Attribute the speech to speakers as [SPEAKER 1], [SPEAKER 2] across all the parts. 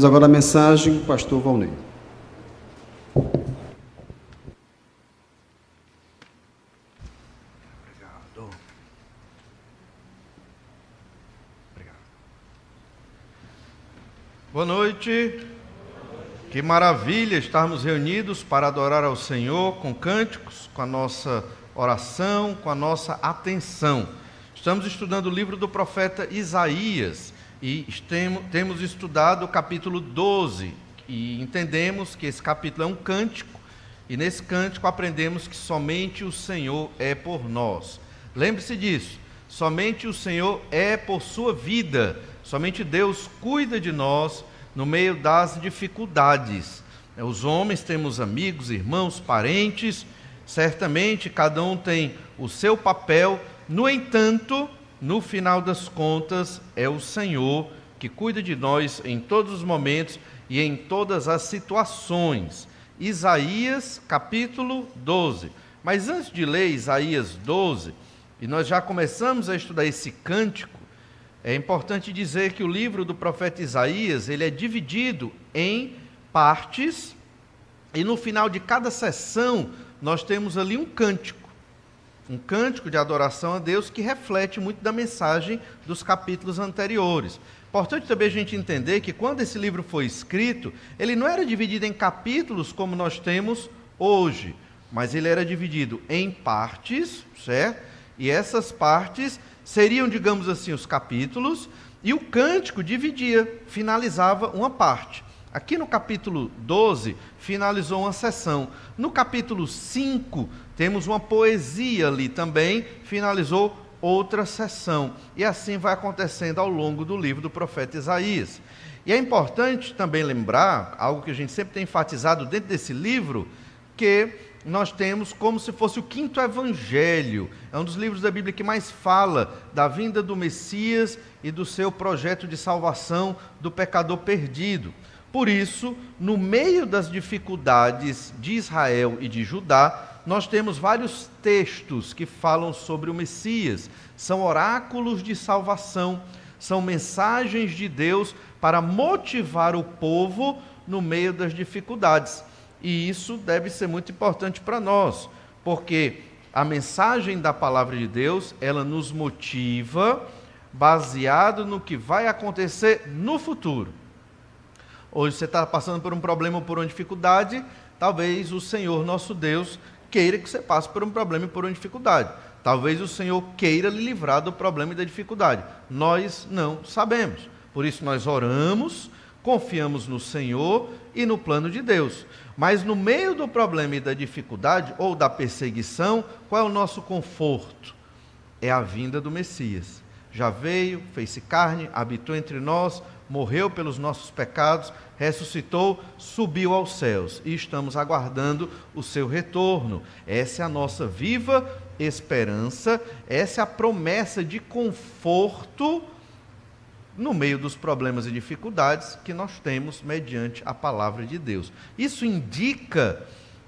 [SPEAKER 1] Agora a mensagem, pastor Valnei.
[SPEAKER 2] Obrigado. Boa noite. Que maravilha estarmos reunidos para adorar ao Senhor com cânticos, com a nossa oração, com a nossa atenção. Estamos estudando o livro do profeta Isaías e temos estudado o capítulo 12 e entendemos que esse capítulo é um cântico e nesse cântico aprendemos que somente o Senhor é por nós. Lembre-se disso, somente o Senhor é por sua vida, somente Deus cuida de nós no meio das dificuldades. Os homens temos amigos, irmãos, parentes, certamente cada um tem o seu papel, no entanto, no final das contas, é o Senhor que cuida de nós em todos os momentos e em todas as situações. Isaías capítulo 12. Mas antes de ler Isaías 12, e nós já começamos a estudar esse cântico, é importante dizer que o livro do profeta Isaías, ele é dividido em partes, e no final de cada sessão, nós temos ali um cântico de adoração a Deus que reflete muito da mensagem dos capítulos anteriores. Importante também a gente entender que quando esse livro foi escrito, ele não era dividido em capítulos como nós temos hoje, mas ele era dividido em partes, certo? E essas partes seriam, digamos assim, os capítulos, e o cântico dividia, finalizava uma parte. Aqui no capítulo 12, finalizou uma sessão. No capítulo 5, temos uma poesia ali também, finalizou outra sessão. E assim vai acontecendo ao longo do livro do profeta Isaías. E é importante também lembrar, algo que a gente sempre tem enfatizado dentro desse livro, que nós temos como se fosse o quinto evangelho. É um dos livros da Bíblia que mais fala da vinda do Messias e do seu projeto de salvação do pecador perdido. Por isso, no meio das dificuldades de Israel e de Judá, nós temos vários textos que falam sobre o Messias. São oráculos de salvação, são mensagens de Deus para motivar o povo no meio das dificuldades. E isso deve ser muito importante para nós, porque a mensagem da palavra de Deus, ela nos motiva baseado no que vai acontecer no futuro. Hoje você está passando por um problema ou por uma dificuldade, talvez o Senhor nosso Deus queira que você passe por um problema e por uma dificuldade. Talvez o Senhor queira lhe livrar do problema e da dificuldade. Nós não sabemos. Por isso nós oramos, confiamos no Senhor e no plano de Deus. Mas no meio do problema e da dificuldade, ou da perseguição, qual é o nosso conforto? É a vinda do Messias. Já veio, fez-se carne, habitou entre nós, morreu pelos nossos pecados, ressuscitou, subiu aos céus e estamos aguardando o seu retorno. Essa é a nossa viva esperança, essa é a promessa de conforto no meio dos problemas e dificuldades que nós temos mediante a palavra de Deus. Isso indica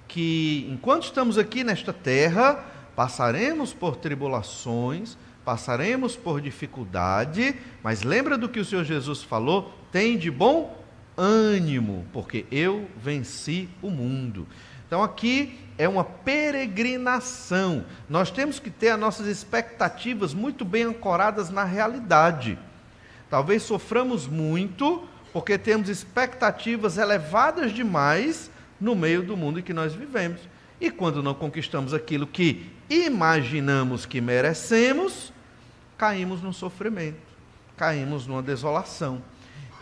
[SPEAKER 2] que enquanto estamos aqui nesta terra, passaremos por tribulações, passaremos por dificuldade, mas lembra do que o Senhor Jesus falou? Tem de bom ânimo, porque eu venci o mundo. Então aqui é uma peregrinação. Nós temos que ter as nossas expectativas muito bem ancoradas na realidade. Talvez soframos muito, porque temos expectativas elevadas demais no meio do mundo em que nós vivemos. E quando não conquistamos aquilo que imaginamos que merecemos, caímos no sofrimento, caímos numa desolação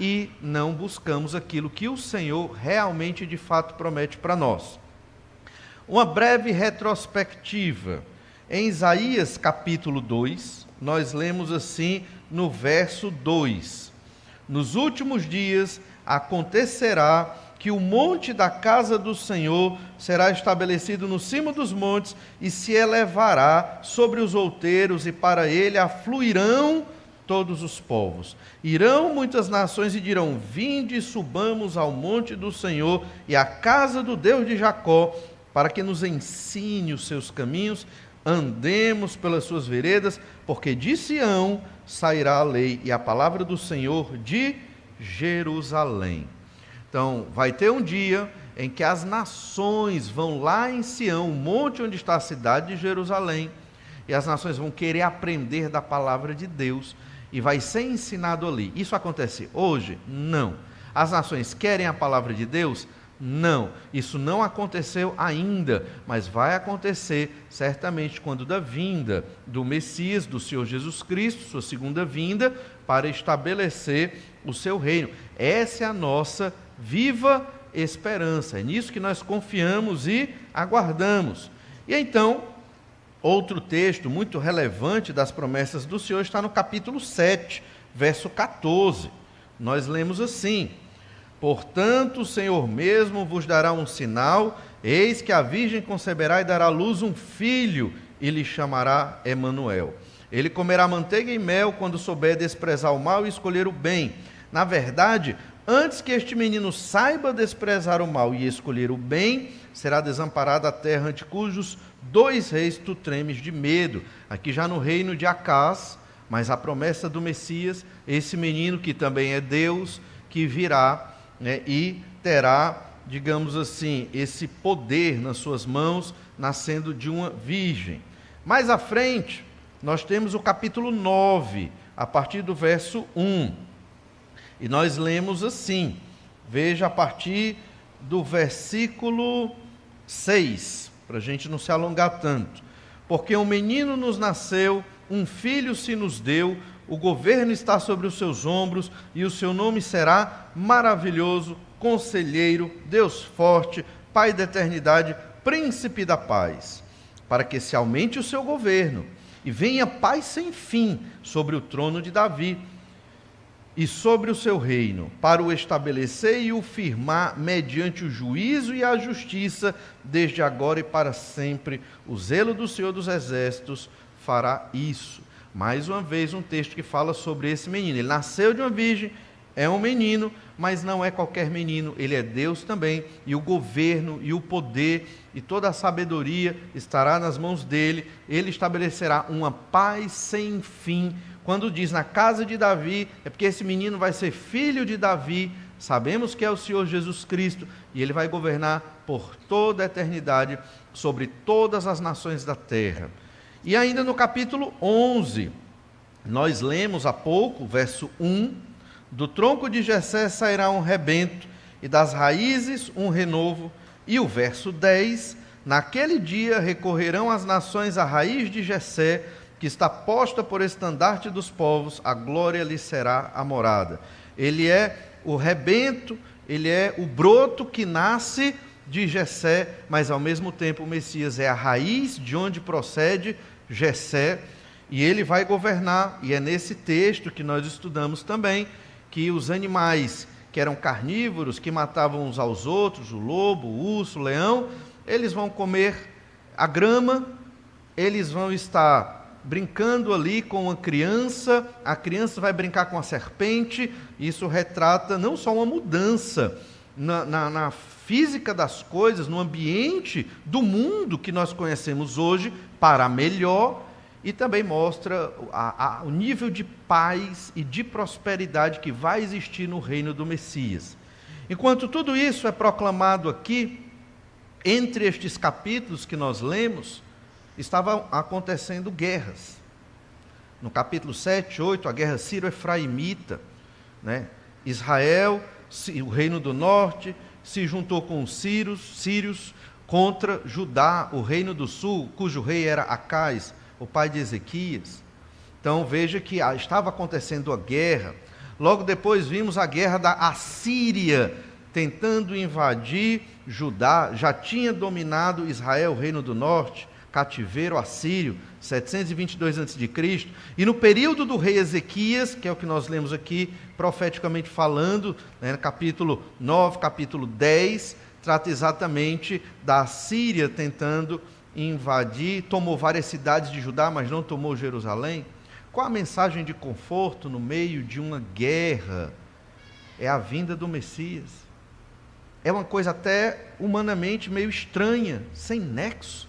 [SPEAKER 2] e não buscamos aquilo que o Senhor realmente de fato promete para nós. Uma breve retrospectiva. Em Isaías capítulo 2, nós lemos assim no verso 2: Nos últimos dias acontecerá que o monte da casa do Senhor será estabelecido no cimo dos montes e se elevará sobre os outeiros, e para ele afluirão todos os povos. Irão muitas nações e dirão: vinde, subamos ao monte do Senhor e à casa do Deus de Jacó, para que nos ensine os seus caminhos, andemos pelas suas veredas, porque de Sião sairá a lei e a palavra do Senhor de Jerusalém. Então, vai ter um dia em que as nações vão lá em Sião, o monte onde está a cidade de Jerusalém, e as nações vão querer aprender da palavra de Deus, e vai ser ensinado ali. Isso acontece hoje? Não. As nações querem a palavra de Deus? Não. Isso não aconteceu ainda, mas vai acontecer certamente quando da vinda do Messias, do Senhor Jesus Cristo, sua segunda vinda, para estabelecer o seu reino. Essa é a nossa viva esperança. É nisso que nós confiamos e aguardamos. E então, outro texto muito relevante das promessas do Senhor está no capítulo 7, verso 14. Nós lemos assim: portanto, o Senhor mesmo vos dará um sinal, eis que a virgem conceberá e dará à luz um filho, e lhe chamará Emanuel. Ele comerá manteiga e mel quando souber desprezar o mal e escolher o bem. Na verdade, antes que este menino saiba desprezar o mal e escolher o bem, será desamparada a terra ante cujos 2 reis tu tremes de medo. Aqui já no reino de Acás, mas a promessa do Messias, esse menino que também é Deus, que virá, né, e terá, digamos assim, esse poder nas suas mãos, nascendo de uma virgem. Mais à frente, nós temos o capítulo 9, a partir do verso 1. E nós lemos assim, veja a partir do versículo 6, para a gente não se alongar tanto. Porque um menino nos nasceu, um filho se nos deu, o governo está sobre os seus ombros, e o seu nome será maravilhoso, conselheiro, Deus forte, Pai da eternidade, príncipe da paz. Para que se aumente o seu governo, e venha paz sem fim sobre o trono de Davi, e sobre o seu reino, para o estabelecer e o firmar mediante o juízo e a justiça, desde agora e para sempre. O zelo do Senhor dos Exércitos fará isso. Mais uma vez um texto que fala sobre esse menino. Ele nasceu de uma virgem, é um menino, mas não é qualquer menino, ele é Deus também, e o governo e o poder e toda a sabedoria estará nas mãos dele. Ele estabelecerá uma paz sem fim. Quando diz na casa de Davi, é porque esse menino vai ser filho de Davi, sabemos que é o Senhor Jesus Cristo, e ele vai governar por toda a eternidade sobre todas as nações da terra. E ainda no capítulo 11, nós lemos há pouco, verso 1, do tronco de Jessé sairá um rebento, e das raízes um renovo. E o verso 10, naquele dia recorrerão as nações à raiz de Jessé, que está posta por estandarte dos povos, a glória lhe será a morada. Ele é o rebento, ele é o broto que nasce de Jessé, mas ao mesmo tempo o Messias é a raiz de onde procede Jessé, e ele vai governar. E é nesse texto que nós estudamos também, que os animais que eram carnívoros, que matavam uns aos outros, o lobo, o urso, o leão, eles vão comer a grama, eles vão estar brincando ali com uma criança, a criança vai brincar com a serpente. Isso retrata não só uma mudança na física das coisas, no ambiente do mundo que nós conhecemos hoje, para melhor, e também mostra o nível de paz e de prosperidade que vai existir no reino do Messias. Enquanto tudo isso é proclamado aqui, entre estes capítulos que nós lemos, estavam acontecendo guerras. No capítulo 7, 8, a guerra sírio-efraimita, né? Israel, o reino do norte, se juntou com os sírios contra Judá, o reino do sul, cujo rei era Acás, o pai de Ezequias. Então veja que estava acontecendo a guerra. Logo depois vimos a guerra da Assíria, tentando invadir Judá. Já tinha dominado Israel, o reino do norte, cativeiro assírio, 722 a.C., e no período do rei Ezequias, que é o que nós lemos aqui, profeticamente falando, né, no capítulo 9, capítulo 10, trata exatamente da Assíria tentando invadir, tomou várias cidades de Judá, mas não tomou Jerusalém. Qual a mensagem de conforto no meio de uma guerra? É a vinda do Messias. É uma coisa até humanamente meio estranha, sem nexo.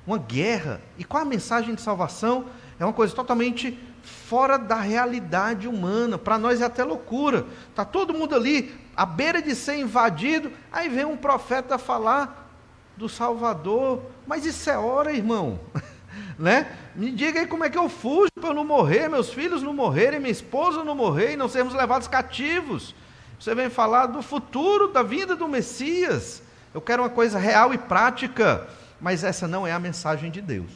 [SPEAKER 2] Uma guerra. E qual a mensagem de salvação? É uma coisa totalmente fora da realidade humana. Para nós é até loucura. Está todo mundo ali, à beira de ser invadido, aí vem um profeta falar do Salvador. Mas isso é hora, irmão. Né? Me diga aí como é que eu fujo para eu não morrer, meus filhos não morrerem, minha esposa não morrer e não sermos levados cativos. Você vem falar do futuro, da vinda do Messias. Eu quero uma coisa real e prática, mas essa não é a mensagem de Deus.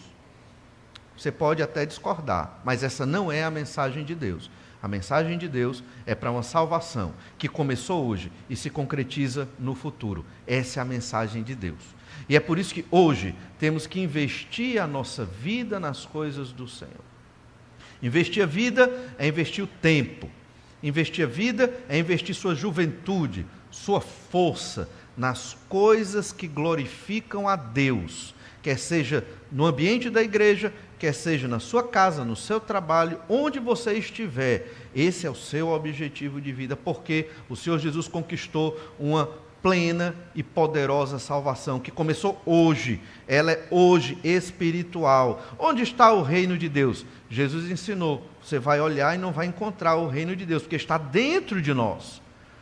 [SPEAKER 2] Você pode até discordar, mas essa não é a mensagem de Deus. A mensagem de Deus é para uma salvação que começou hoje e se concretiza no futuro. Essa é a mensagem de Deus. E é por isso que hoje temos que investir a nossa vida nas coisas do Senhor. Investir a vida é investir o tempo. Investir a vida é investir sua juventude, sua força nas coisas que glorificam a Deus, quer seja no ambiente da igreja, quer seja na sua casa, no seu trabalho, onde você estiver. Esse é o seu objetivo de vida, porque o Senhor Jesus conquistou uma plena e poderosa salvação, que começou hoje, ela é hoje espiritual. Onde está o reino de Deus? Jesus ensinou, você vai olhar e não vai encontrar o reino de Deus, porque está dentro de nós,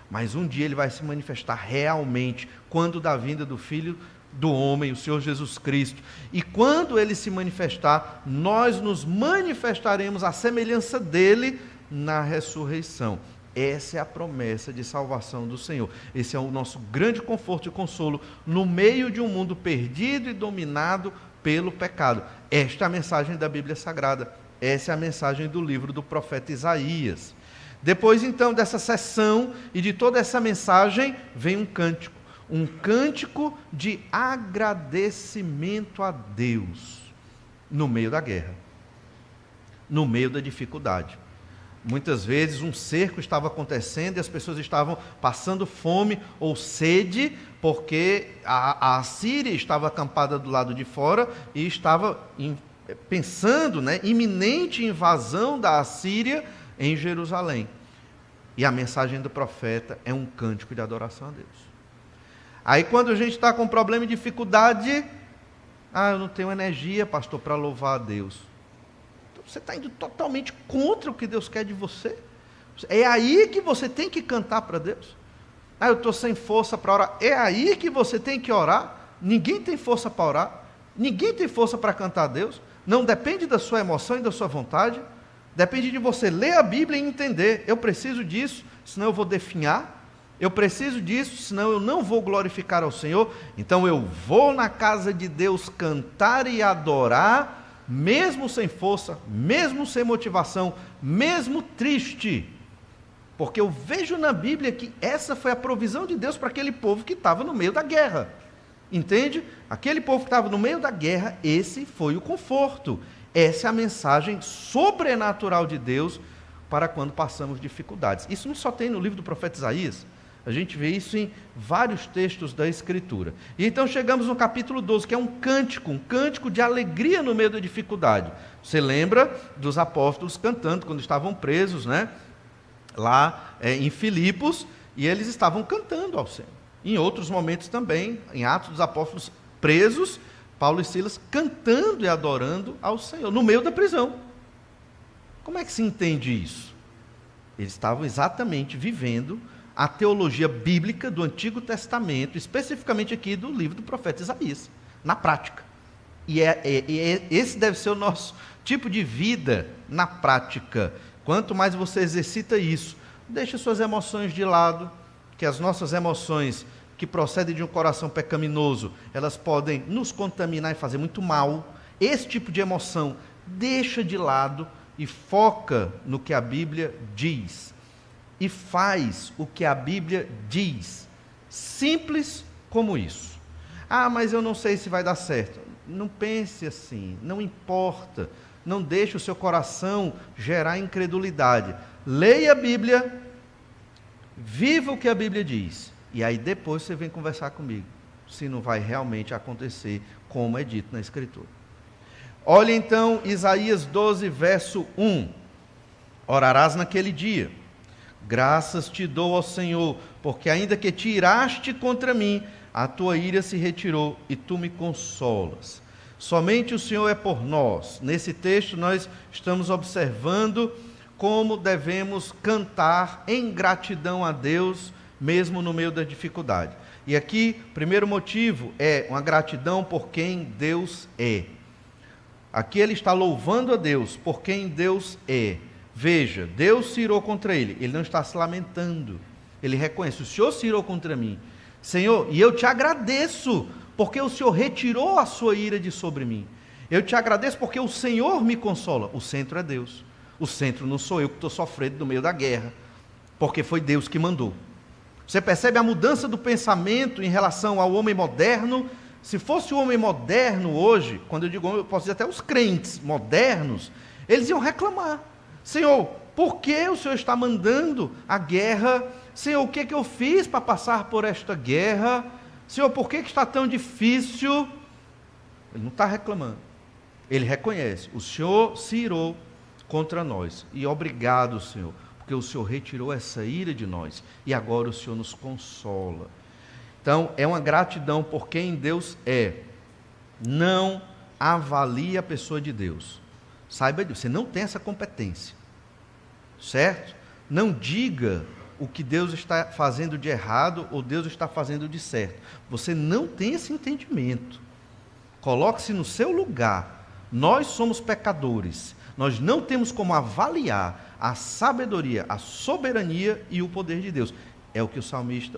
[SPEAKER 2] mas um dia ele vai se manifestar realmente, quando da vinda do Filho do homem, o Senhor Jesus Cristo, e quando ele se manifestar, nós nos manifestaremos à semelhança dele na ressurreição. Essa é a promessa de salvação do Senhor. Esse é o nosso grande conforto e consolo no meio de um mundo perdido e dominado pelo pecado. Esta é a mensagem da Bíblia Sagrada. Essa é a mensagem do livro do profeta Isaías. Depois, então, dessa sessão e de toda essa mensagem, vem um cântico de agradecimento a Deus no meio da guerra, no meio da dificuldade. Muitas vezes um cerco estava acontecendo e as pessoas estavam passando fome ou sede, porque a Assíria estava acampada do lado de fora e estava pensando, iminente invasão da Assíria em Jerusalém. E a mensagem do profeta é um cântico de adoração a Deus. Aí quando a gente está com problema e dificuldade, eu não tenho energia, pastor, para louvar a Deus. Você está indo totalmente contra o que Deus quer de você. É aí que você tem que cantar para Deus. Eu estou sem força para orar. É aí que você tem que orar. Ninguém tem força para orar. Ninguém tem força para cantar a Deus. Não depende da sua emoção e da sua vontade. Depende de você ler a Bíblia e entender. Eu preciso disso, senão eu vou definhar. Eu preciso disso, senão eu não vou glorificar ao Senhor. Então eu vou na casa de Deus cantar e adorar, mesmo sem força, mesmo sem motivação, mesmo triste, porque eu vejo na Bíblia que essa foi a provisão de Deus para aquele povo que estava no meio da guerra, entende? Aquele povo que estava no meio da guerra, esse foi o conforto, essa é a mensagem sobrenatural de Deus para quando passamos dificuldades. Isso não só tem no livro do profeta Isaías, a gente vê isso em vários textos da Escritura. E então chegamos no capítulo 12, que é um cântico de alegria no meio da dificuldade. Você lembra dos apóstolos cantando quando estavam presos, lá em Filipos, e eles estavam cantando ao Senhor. Em outros momentos também, em Atos dos Apóstolos presos, Paulo e Silas cantando e adorando ao Senhor, no meio da prisão. Como é que se entende isso? Eles estavam exatamente vivendo a teologia bíblica do Antigo Testamento, especificamente aqui do livro do profeta Isaías, na prática. E esse deve ser o nosso tipo de vida na prática. Quanto mais você exercita isso, deixa suas emoções de lado, que as nossas emoções que procedem de um coração pecaminoso, elas podem nos contaminar e fazer muito mal. Esse tipo de emoção deixa de lado e foca no que a Bíblia diz. E faz o que a Bíblia diz. Simples como isso. Mas eu não sei se vai dar certo. Não pense assim, não importa. Não deixe o seu coração gerar incredulidade. Leia a Bíblia, viva o que a Bíblia diz. E aí depois você vem conversar comigo, se não vai realmente acontecer como é dito na Escritura. Olha então Isaías 12, verso 1. Orarás naquele dia. Graças te dou ao Senhor, porque ainda que te iraste contra mim, a tua ira se retirou e tu me consolas. Somente o Senhor é por nós. Nesse texto nós estamos observando como devemos cantar em gratidão a Deus, mesmo no meio da dificuldade. E aqui, primeiro motivo é uma gratidão por quem Deus é. Aqui ele está louvando a Deus por quem Deus é. Veja, Deus se irou contra ele. Ele não está se lamentando. Ele reconhece, o Senhor se irou contra mim. Senhor, e eu te agradeço, porque o Senhor retirou a sua ira de sobre mim. Eu te agradeço porque o Senhor me consola. O centro é Deus. O centro não sou eu que estou sofrendo no meio da guerra, porque foi Deus que mandou. Você percebe a mudança do pensamento em relação ao homem moderno? Se fosse o homem moderno hoje, quando eu digo homem, eu posso dizer até os crentes modernos, eles iam reclamar. Senhor, por que o Senhor está mandando a guerra? Senhor, o que é que eu fiz para passar por esta guerra? Senhor, por que está tão difícil? Ele não está reclamando. Ele reconhece, o Senhor se irou contra nós. E obrigado, Senhor, porque o Senhor retirou essa ira de nós. E agora o Senhor nos consola. Então, é uma gratidão por quem Deus é. Não avalie a pessoa de Deus. Saiba disso, você não tem essa competência. Certo? Não diga o que Deus está fazendo de errado ou Deus está fazendo de certo. Você não tem esse entendimento. Coloque-se no seu lugar. Nós somos pecadores. Nós não temos como avaliar a sabedoria, a soberania e o poder de Deus. É o que o salmista,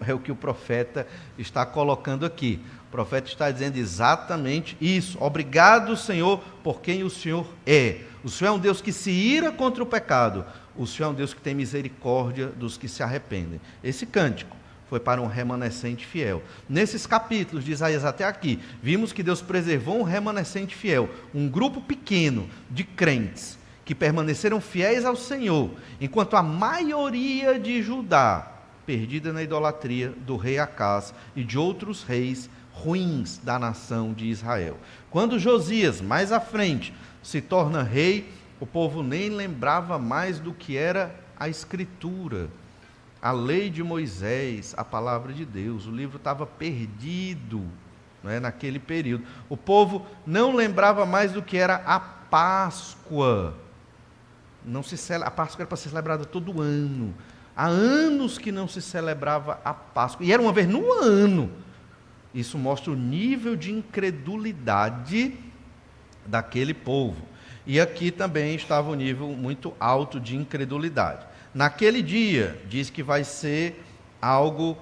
[SPEAKER 2] é o que o profeta está colocando aqui. O profeta está dizendo exatamente isso. Obrigado, Senhor, por quem o Senhor é. O Senhor é um Deus que se ira contra o pecado. O Senhor é um Deus que tem misericórdia dos que se arrependem. Esse cântico foi para um remanescente fiel. Nesses capítulos de Isaías até aqui, vimos que Deus preservou um remanescente fiel, um grupo pequeno de crentes que permaneceram fiéis ao Senhor, enquanto a maioria de Judá, perdida na idolatria do rei Acás e de outros reis ruins da nação de Israel. Quando Josias, mais à frente, se torna rei, o povo nem lembrava mais do que era a Escritura, a lei de Moisés, a palavra de Deus. O livro estava perdido, não é, naquele período. O povo não lembrava mais do que era a Páscoa. A Páscoa era para ser celebrada todo ano. Há anos que não se celebrava a Páscoa. E era uma vez no ano. Isso mostra o nível de incredulidade daquele povo. E aqui também estava o nível muito alto de incredulidade. Naquele dia, diz que vai ser algo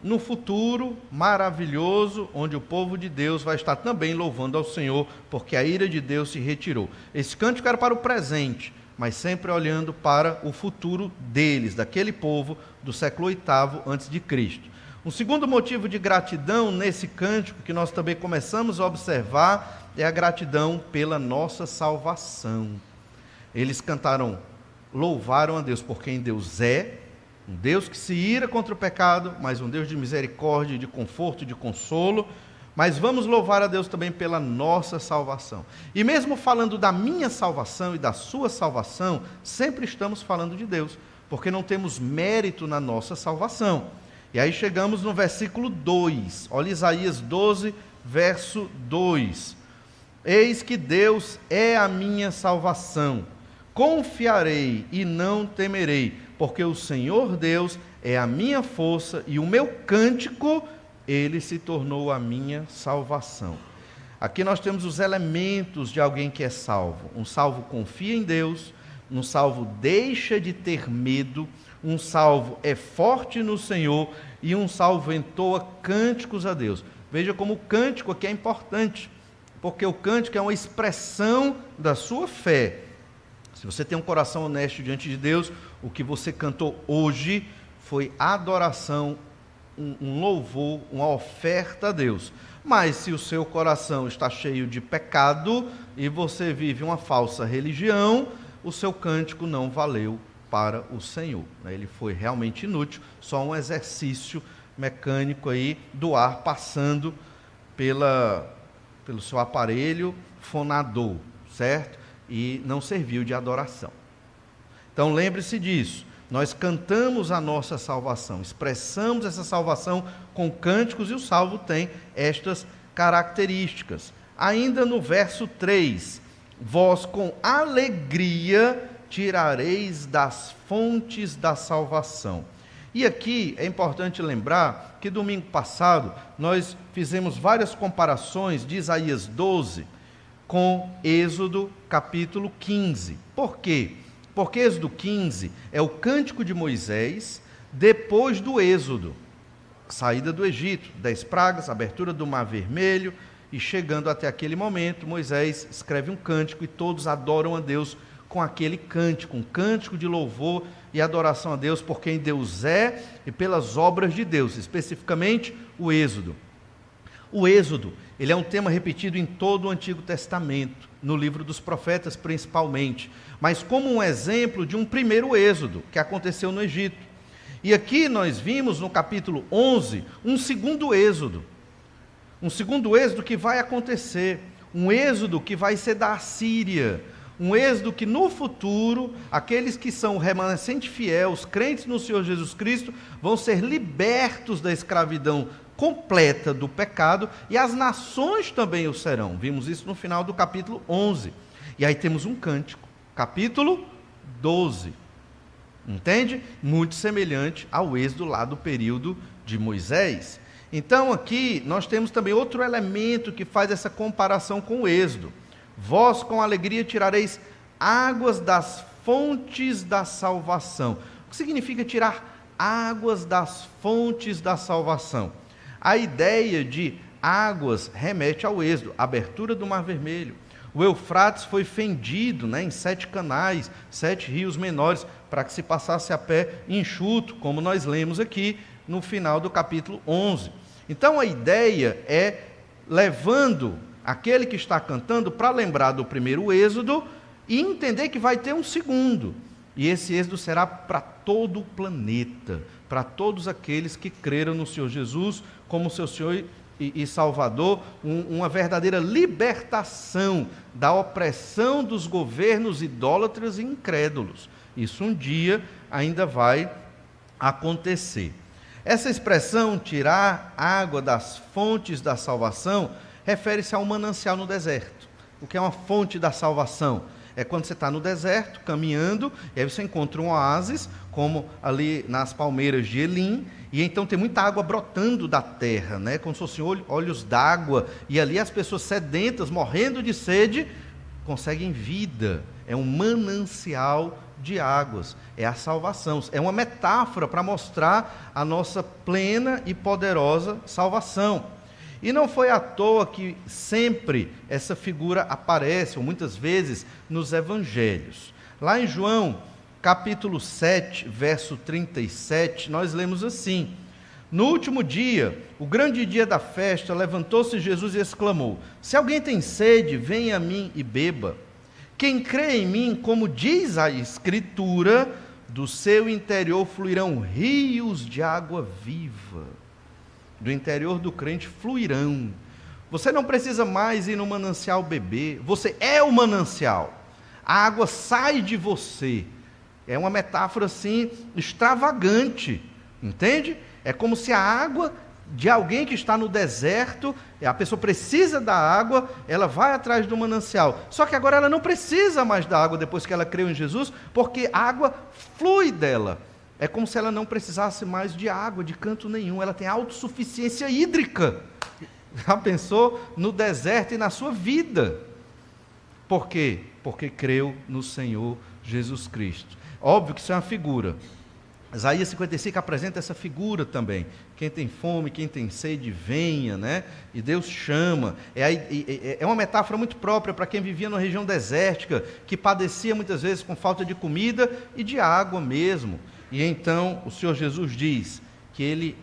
[SPEAKER 2] no futuro maravilhoso, onde o povo de Deus vai estar também louvando ao Senhor, porque a ira de Deus se retirou. Esse cântico era para o presente, mas sempre olhando para o futuro deles, daquele povo do século VIII a.C. Um segundo motivo de gratidão nesse cântico, que nós também começamos a observar, é a gratidão pela nossa salvação. Eles louvaram a Deus por quem Deus é, um Deus que se ira contra o pecado, mas um Deus de misericórdia, de conforto, de consolo. Mas vamos louvar a Deus também pela nossa salvação. E mesmo falando da minha salvação e da sua salvação, sempre estamos falando de Deus, porque não temos mérito na nossa salvação. E aí chegamos no versículo 2, olha Isaías 12, verso 2. Eis que Deus é a minha salvação, confiarei e não temerei, porque o Senhor Deus é a minha força e o meu cântico, ele se tornou a minha salvação. Aqui nós temos os elementos de alguém que é salvo. Um salvo confia em Deus, um salvo deixa de ter medo, um salvo é forte no Senhor e um salvo entoa cânticos a Deus. Veja como o cântico aqui é importante, porque o cântico é uma expressão da sua fé. Se você tem um coração honesto diante de Deus, o que você cantou hoje foi adoração, um louvor, uma oferta a Deus. Mas se o seu coração está cheio de pecado e você vive uma falsa religião, o seu cântico não valeu para o Senhor. Ele foi realmente inútil, só um exercício mecânico aí do ar passando pelo seu aparelho fonador, certo? E não serviu de adoração. Então lembre-se disso. Nós cantamos a nossa salvação, expressamos essa salvação com cânticos, e o salvo tem estas características. ainda no verso 3, vós com alegria tirareis das fontes da salvação. E aqui é importante lembrar que domingo passado nós fizemos várias comparações de Isaías 12 com Êxodo capítulo 15. Por quê? Porque Êxodo 15 é o cântico de Moisés depois do Êxodo, saída do Egito, 10 pragas, abertura do Mar Vermelho, e chegando até aquele momento, Moisés escreve um cântico e todos adoram a Deus com aquele cântico, um cântico de louvor e adoração a Deus por quem Deus é e pelas obras de Deus, especificamente o Êxodo. O Êxodo, ele é um tema repetido em todo o Antigo Testamento, no livro dos profetas principalmente, mas como um exemplo de um primeiro Êxodo que aconteceu no Egito. E aqui nós vimos no capítulo 11 um segundo Êxodo que vai acontecer, um Êxodo que vai ser da Assíria, um Êxodo que no futuro, aqueles que são o remanescente fiel, os crentes no Senhor Jesus Cristo, vão ser libertos da escravidão completa do pecado, e as nações também o serão. Vimos isso no final do capítulo 11. E aí temos um cântico, capítulo 12. Entende? Muito semelhante ao Êxodo lá do período de Moisés. Então aqui nós temos também outro elemento que faz essa comparação com o Êxodo. Vós com alegria tirareis águas das fontes da salvação. O que significa tirar águas das fontes da salvação? A ideia de águas remete ao Êxodo, abertura do Mar Vermelho. O Eufrates foi fendido, em 7 canais, 7 rios menores, para que se passasse a pé enxuto, como nós lemos aqui no final do capítulo 11. Então a ideia é levando aquele que está cantando para lembrar do primeiro Êxodo e entender que vai ter um segundo. E esse Êxodo será para todo o planeta, para todos aqueles que creram no Senhor Jesus como seu Senhor e Salvador, uma verdadeira libertação da opressão dos governos idólatras e incrédulos. Isso um dia ainda vai acontecer. Essa expressão, tirar água das fontes da salvação, refere-se a um manancial no deserto. O que é uma fonte da salvação? É quando você está no deserto, caminhando, e aí você encontra um oásis, como ali nas palmeiras de Elim, e então tem muita água brotando da terra, como se fossem olhos d'água, e ali as pessoas sedentas, morrendo de sede, conseguem vida. É um manancial de águas, é a salvação. É uma metáfora para mostrar a nossa plena e poderosa salvação. E não foi à toa que sempre essa figura aparece, ou muitas vezes, nos evangelhos. Lá em João, capítulo 7, verso 37, nós lemos assim: no último dia, o grande dia da festa, levantou-se Jesus e exclamou: se alguém tem sede, venha a mim e beba. Quem crê em mim, como diz a Escritura, do seu interior fluirão rios de água viva. Do interior do crente fluirão. Você não precisa mais ir no manancial beber, você é o manancial. A água sai de você. É uma metáfora assim extravagante, entende? É como se a água de alguém que está no deserto, a pessoa precisa da água, ela vai atrás do manancial. Só que agora ela não precisa mais da água depois que ela creu em Jesus, porque a água flui dela. É como se ela não precisasse mais de água, de canto nenhum. Ela tem autossuficiência hídrica. Já pensou no deserto e na sua vida? Por quê? Porque creu no Senhor Jesus Cristo. Óbvio que isso é uma figura. Isaías 55 apresenta essa figura também. Quem tem fome, quem tem sede, venha, E Deus chama. É uma metáfora muito própria para quem vivia numa região desértica, que padecia muitas vezes com falta de comida e de água mesmo. E então o Senhor Jesus diz que Ele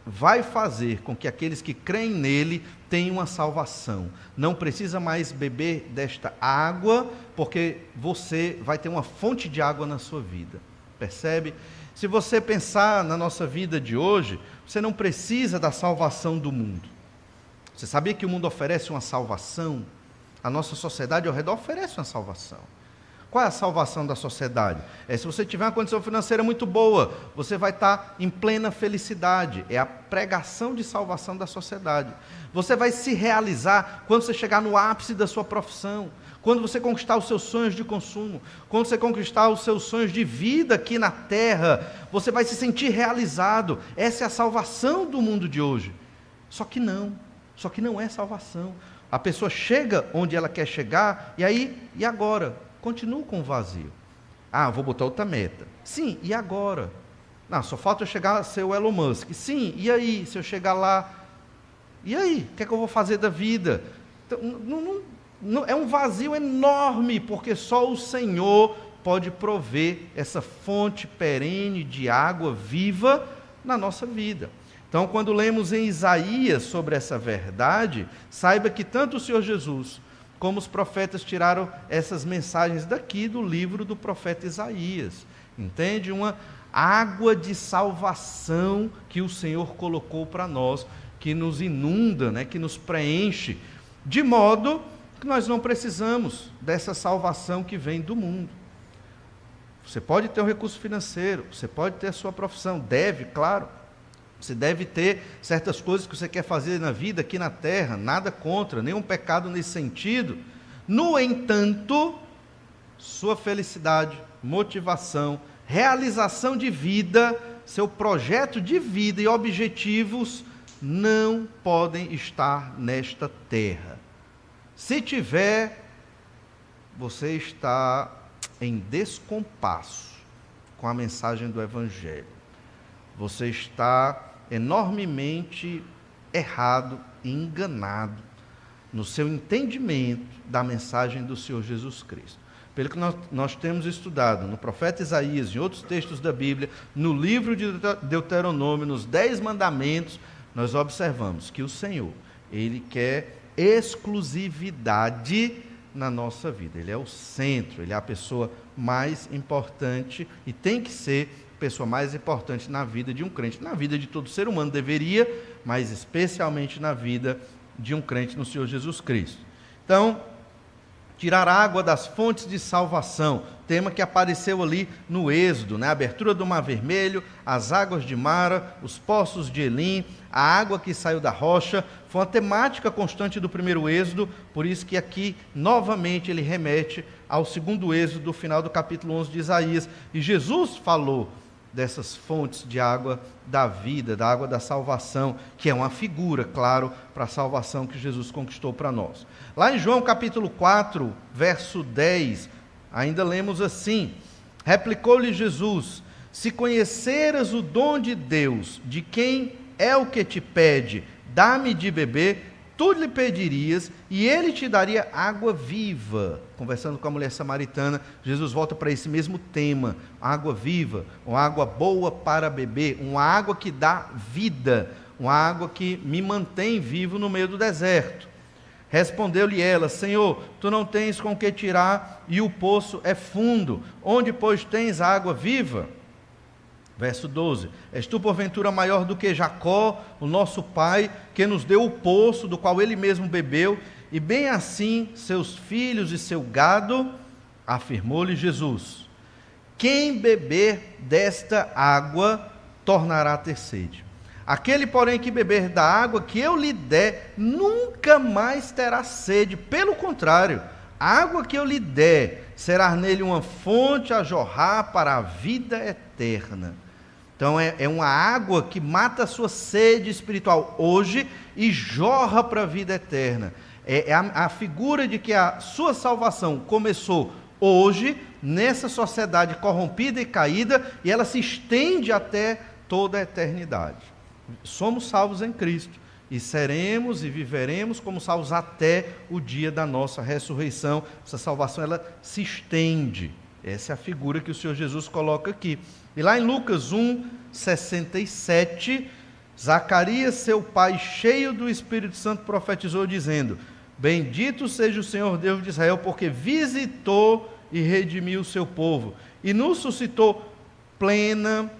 [SPEAKER 2] vai fazer com que aqueles que creem nele tenham uma salvação. Não precisa mais beber desta água, porque você vai ter uma fonte de água na sua vida. Percebe? Se você pensar na nossa vida de hoje, você não precisa da salvação do mundo. Você sabia que o mundo oferece uma salvação? A nossa sociedade ao redor oferece uma salvação. Qual é a salvação da sociedade? Se você tiver uma condição financeira muito boa, você vai estar em plena felicidade. É a pregação de salvação da sociedade. Você vai se realizar quando você chegar no ápice da sua profissão, quando você conquistar os seus sonhos de consumo, quando você conquistar os seus sonhos de vida aqui na terra, você vai se sentir realizado. Essa é a salvação do mundo de hoje. Só que não é salvação. A pessoa chega onde ela quer chegar, e agora? Continua com o vazio. Vou botar outra meta. Sim, e agora? Não, só falta eu chegar a ser o Elon Musk. Sim, e aí? Se eu chegar lá, e aí? O que é que eu vou fazer da vida? Então, é um vazio enorme, porque só o Senhor pode prover essa fonte perene de água viva na nossa vida. Então, quando lemos em Isaías sobre essa verdade, saiba que tanto o Senhor Jesus como os profetas tiraram essas mensagens daqui do livro do profeta Isaías. Entende? Uma água de salvação que o Senhor colocou para nós, que nos inunda, né? Que nos preenche, de modo que nós não precisamos dessa salvação que vem do mundo. Você pode ter um recurso financeiro, você pode ter a sua profissão, deve, claro. Você deve ter certas coisas que você quer fazer na vida, aqui na terra, nada contra, nenhum pecado nesse sentido. No entanto, sua felicidade, motivação, realização de vida, seu projeto de vida e objetivos não podem estar nesta terra. Se tiver, você está em descompasso com a mensagem do Evangelho. Você está enormemente errado e enganado no seu entendimento da mensagem do Senhor Jesus Cristo. Pelo que nós temos estudado no profeta Isaías, em outros textos da Bíblia, no livro de Deuteronômio, nos 10 mandamentos, nós observamos que o Senhor, Ele quer exclusividade na nossa vida. Ele é o centro, Ele é a pessoa mais importante e tem que ser a pessoa mais importante na vida de um crente. Na vida de todo ser humano deveria, mas especialmente na vida de um crente no Senhor Jesus Cristo. Então, tirar água das fontes de salvação, tema que apareceu ali no Êxodo, né? A abertura do Mar Vermelho, as águas de Mara, os poços de Elim, a água que saiu da rocha, foi uma temática constante do primeiro Êxodo, por isso que aqui, novamente, ele remete ao segundo Êxodo, do final do capítulo 11 de Isaías, e Jesus falou dessas fontes de água da vida, da água da salvação, que é uma figura, claro, para a salvação que Jesus conquistou para nós. Lá em João capítulo 4, verso 10, ainda lemos assim: replicou-lhe Jesus: se conheceras o dom de Deus, de quem é o que te pede, dá-me de beber, tu lhe pedirias, e ele te daria água viva. Conversando com a mulher samaritana, Jesus volta para esse mesmo tema: água viva, uma água boa para beber, uma água que dá vida, uma água que me mantém vivo no meio do deserto. Respondeu-lhe ela: Senhor, tu não tens com que tirar, e o poço é fundo. Onde, pois, tens água viva? Verso 12: és tu porventura maior do que Jacó, o nosso pai, que nos deu o poço, do qual ele mesmo bebeu, e bem assim seus filhos e seu gado? Afirmou-lhe Jesus: quem beber desta água tornará a ter sede. Aquele, porém, que beber da água que eu lhe der, nunca mais terá sede. Pelo contrário, a água que eu lhe der será nele uma fonte a jorrar para a vida eterna. Então é uma água que mata a sua sede espiritual hoje e jorra para a vida eterna. É a figura de que a sua salvação começou hoje, nessa sociedade corrompida e caída, e ela se estende até toda a eternidade. Somos salvos em Cristo, e seremos e viveremos como salvos até o dia da nossa ressurreição. Essa salvação, ela se estende. Essa é a figura que o Senhor Jesus coloca aqui. E lá em Lucas 1, 67, Zacarias, seu pai, cheio do Espírito Santo, profetizou dizendo: bendito seja o Senhor Deus de Israel, porque visitou e redimiu o seu povo, e nos suscitou plena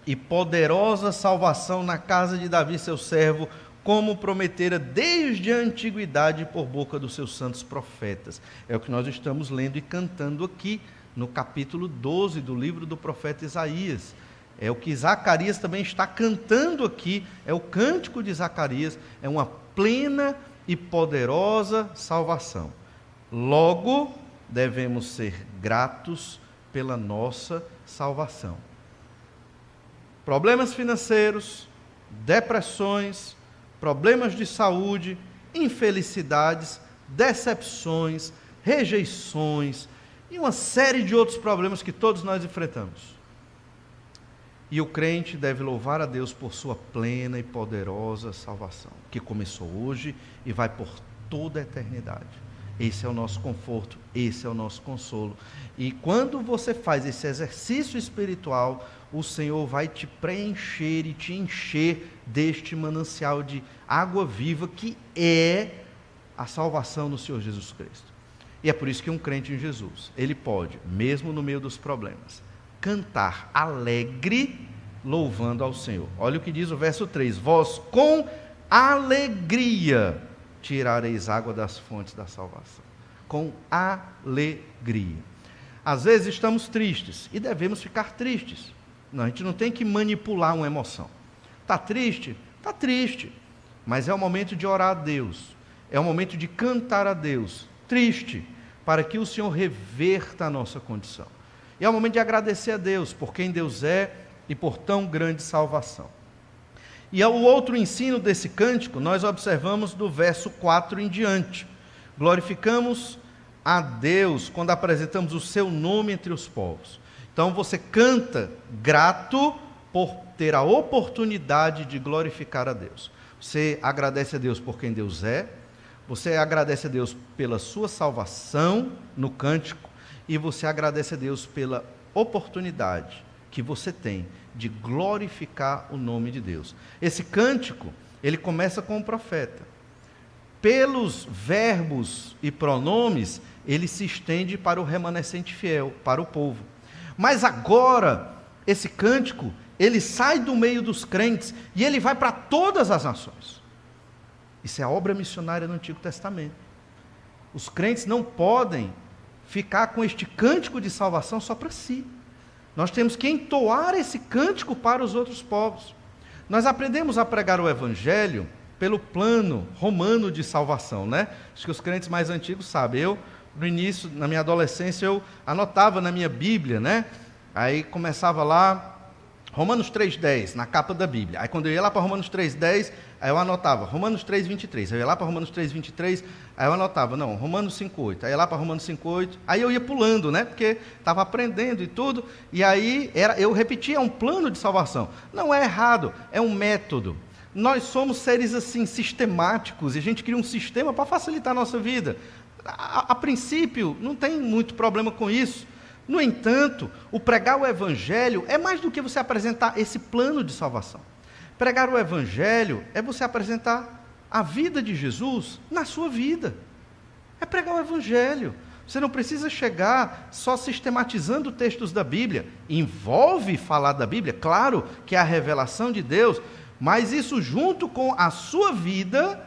[SPEAKER 2] e poderosa salvação na casa de Davi, seu servo, como prometera desde a antiguidade por boca dos seus santos profetas. É o que nós estamos lendo e cantando aqui no capítulo 12 do livro do profeta Isaías. É o que Zacarias também está cantando aqui, é o cântico de Zacarias, é uma plena e poderosa salvação. Logo, devemos ser gratos pela nossa salvação. Problemas financeiros, depressões, problemas de saúde, infelicidades, decepções, rejeições e uma série de outros problemas que todos nós enfrentamos. E o crente deve louvar a Deus por sua plena e poderosa salvação, que começou hoje e vai por toda a eternidade. Esse é o nosso conforto, esse é o nosso consolo. E quando você faz esse exercício espiritual, o Senhor vai te preencher e te encher deste manancial de água viva que é a salvação no Senhor Jesus Cristo. E é por isso que um crente em Jesus, ele pode, mesmo no meio dos problemas, cantar alegre, louvando ao Senhor. Olha o que diz o verso 3: vós com alegria tirareis água das fontes da salvação. Com alegria. Às vezes estamos tristes e devemos ficar tristes. Não, a gente não tem que manipular uma emoção. Está triste? Está triste. Mas é o momento de orar a Deus. É o momento de cantar a Deus. Triste, para que o Senhor reverta a nossa condição. E é o momento de agradecer a Deus por quem Deus é e por tão grande salvação. E o outro ensino desse cântico, nós observamos do verso 4 em diante. Glorificamos a Deus quando apresentamos o seu nome entre os povos. Então você canta grato por ter a oportunidade de glorificar a Deus. Você agradece a Deus por quem Deus é, você agradece a Deus pela sua salvação no cântico, e você agradece a Deus pela oportunidade que você tem de glorificar o nome de Deus. Esse cântico, ele começa com o profeta. Pelos verbos e pronomes, ele se estende para o remanescente fiel, para o povo. Mas agora, esse cântico, ele sai do meio dos crentes e ele vai para todas as nações. Isso é a obra missionária no Antigo Testamento. Os crentes não podem ficar com este cântico de salvação só para si. Nós temos que entoar esse cântico para os outros povos. Nós aprendemos a pregar o Evangelho pelo plano romano de salvação, né? Acho que os crentes mais antigos sabem. Eu, no início, na minha adolescência, eu anotava na minha Bíblia, né? Aí começava lá, Romanos 3,10, na capa da Bíblia. Aí quando eu ia lá para Romanos 3,10, aí eu anotava Romanos 3,23. Aí eu ia lá para Romanos 3,23, aí eu anotava, não, Romanos 5,8. Aí eu ia lá para Romanos 5,8. Aí eu ia pulando, né? Porque estava aprendendo e tudo. E aí eu repetia, é um plano de salvação. Não é errado, é um método. Nós somos seres assim, sistemáticos, e a gente cria um sistema para facilitar a nossa vida. A princípio, não tem muito problema com isso. No entanto, o pregar o Evangelho é mais do que você apresentar esse plano de salvação. Pregar o Evangelho é você apresentar a vida de Jesus na sua vida. É pregar o Evangelho. Você não precisa chegar só sistematizando textos da Bíblia. Envolve falar da Bíblia, claro que é a revelação de Deus, mas isso junto com a sua vida,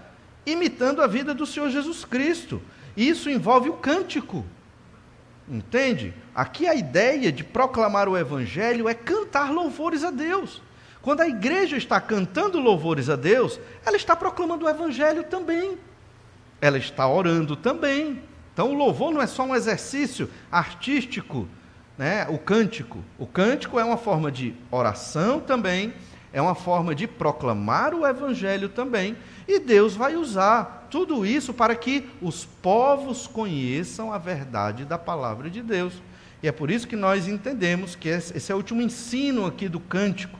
[SPEAKER 2] imitando a vida do Senhor Jesus Cristo. Isso envolve o cântico. Entende? Aqui a ideia de proclamar o Evangelho é cantar louvores a Deus. Quando a igreja está cantando louvores a Deus, ela está proclamando o Evangelho também. Ela está orando também. Então o louvor não é só um exercício artístico, né? O cântico é uma forma de oração também, é uma forma de proclamar o Evangelho também, e Deus vai usar tudo isso para que os povos conheçam a verdade da palavra de Deus. E é por isso que nós entendemos que esse é o último ensino aqui do cântico,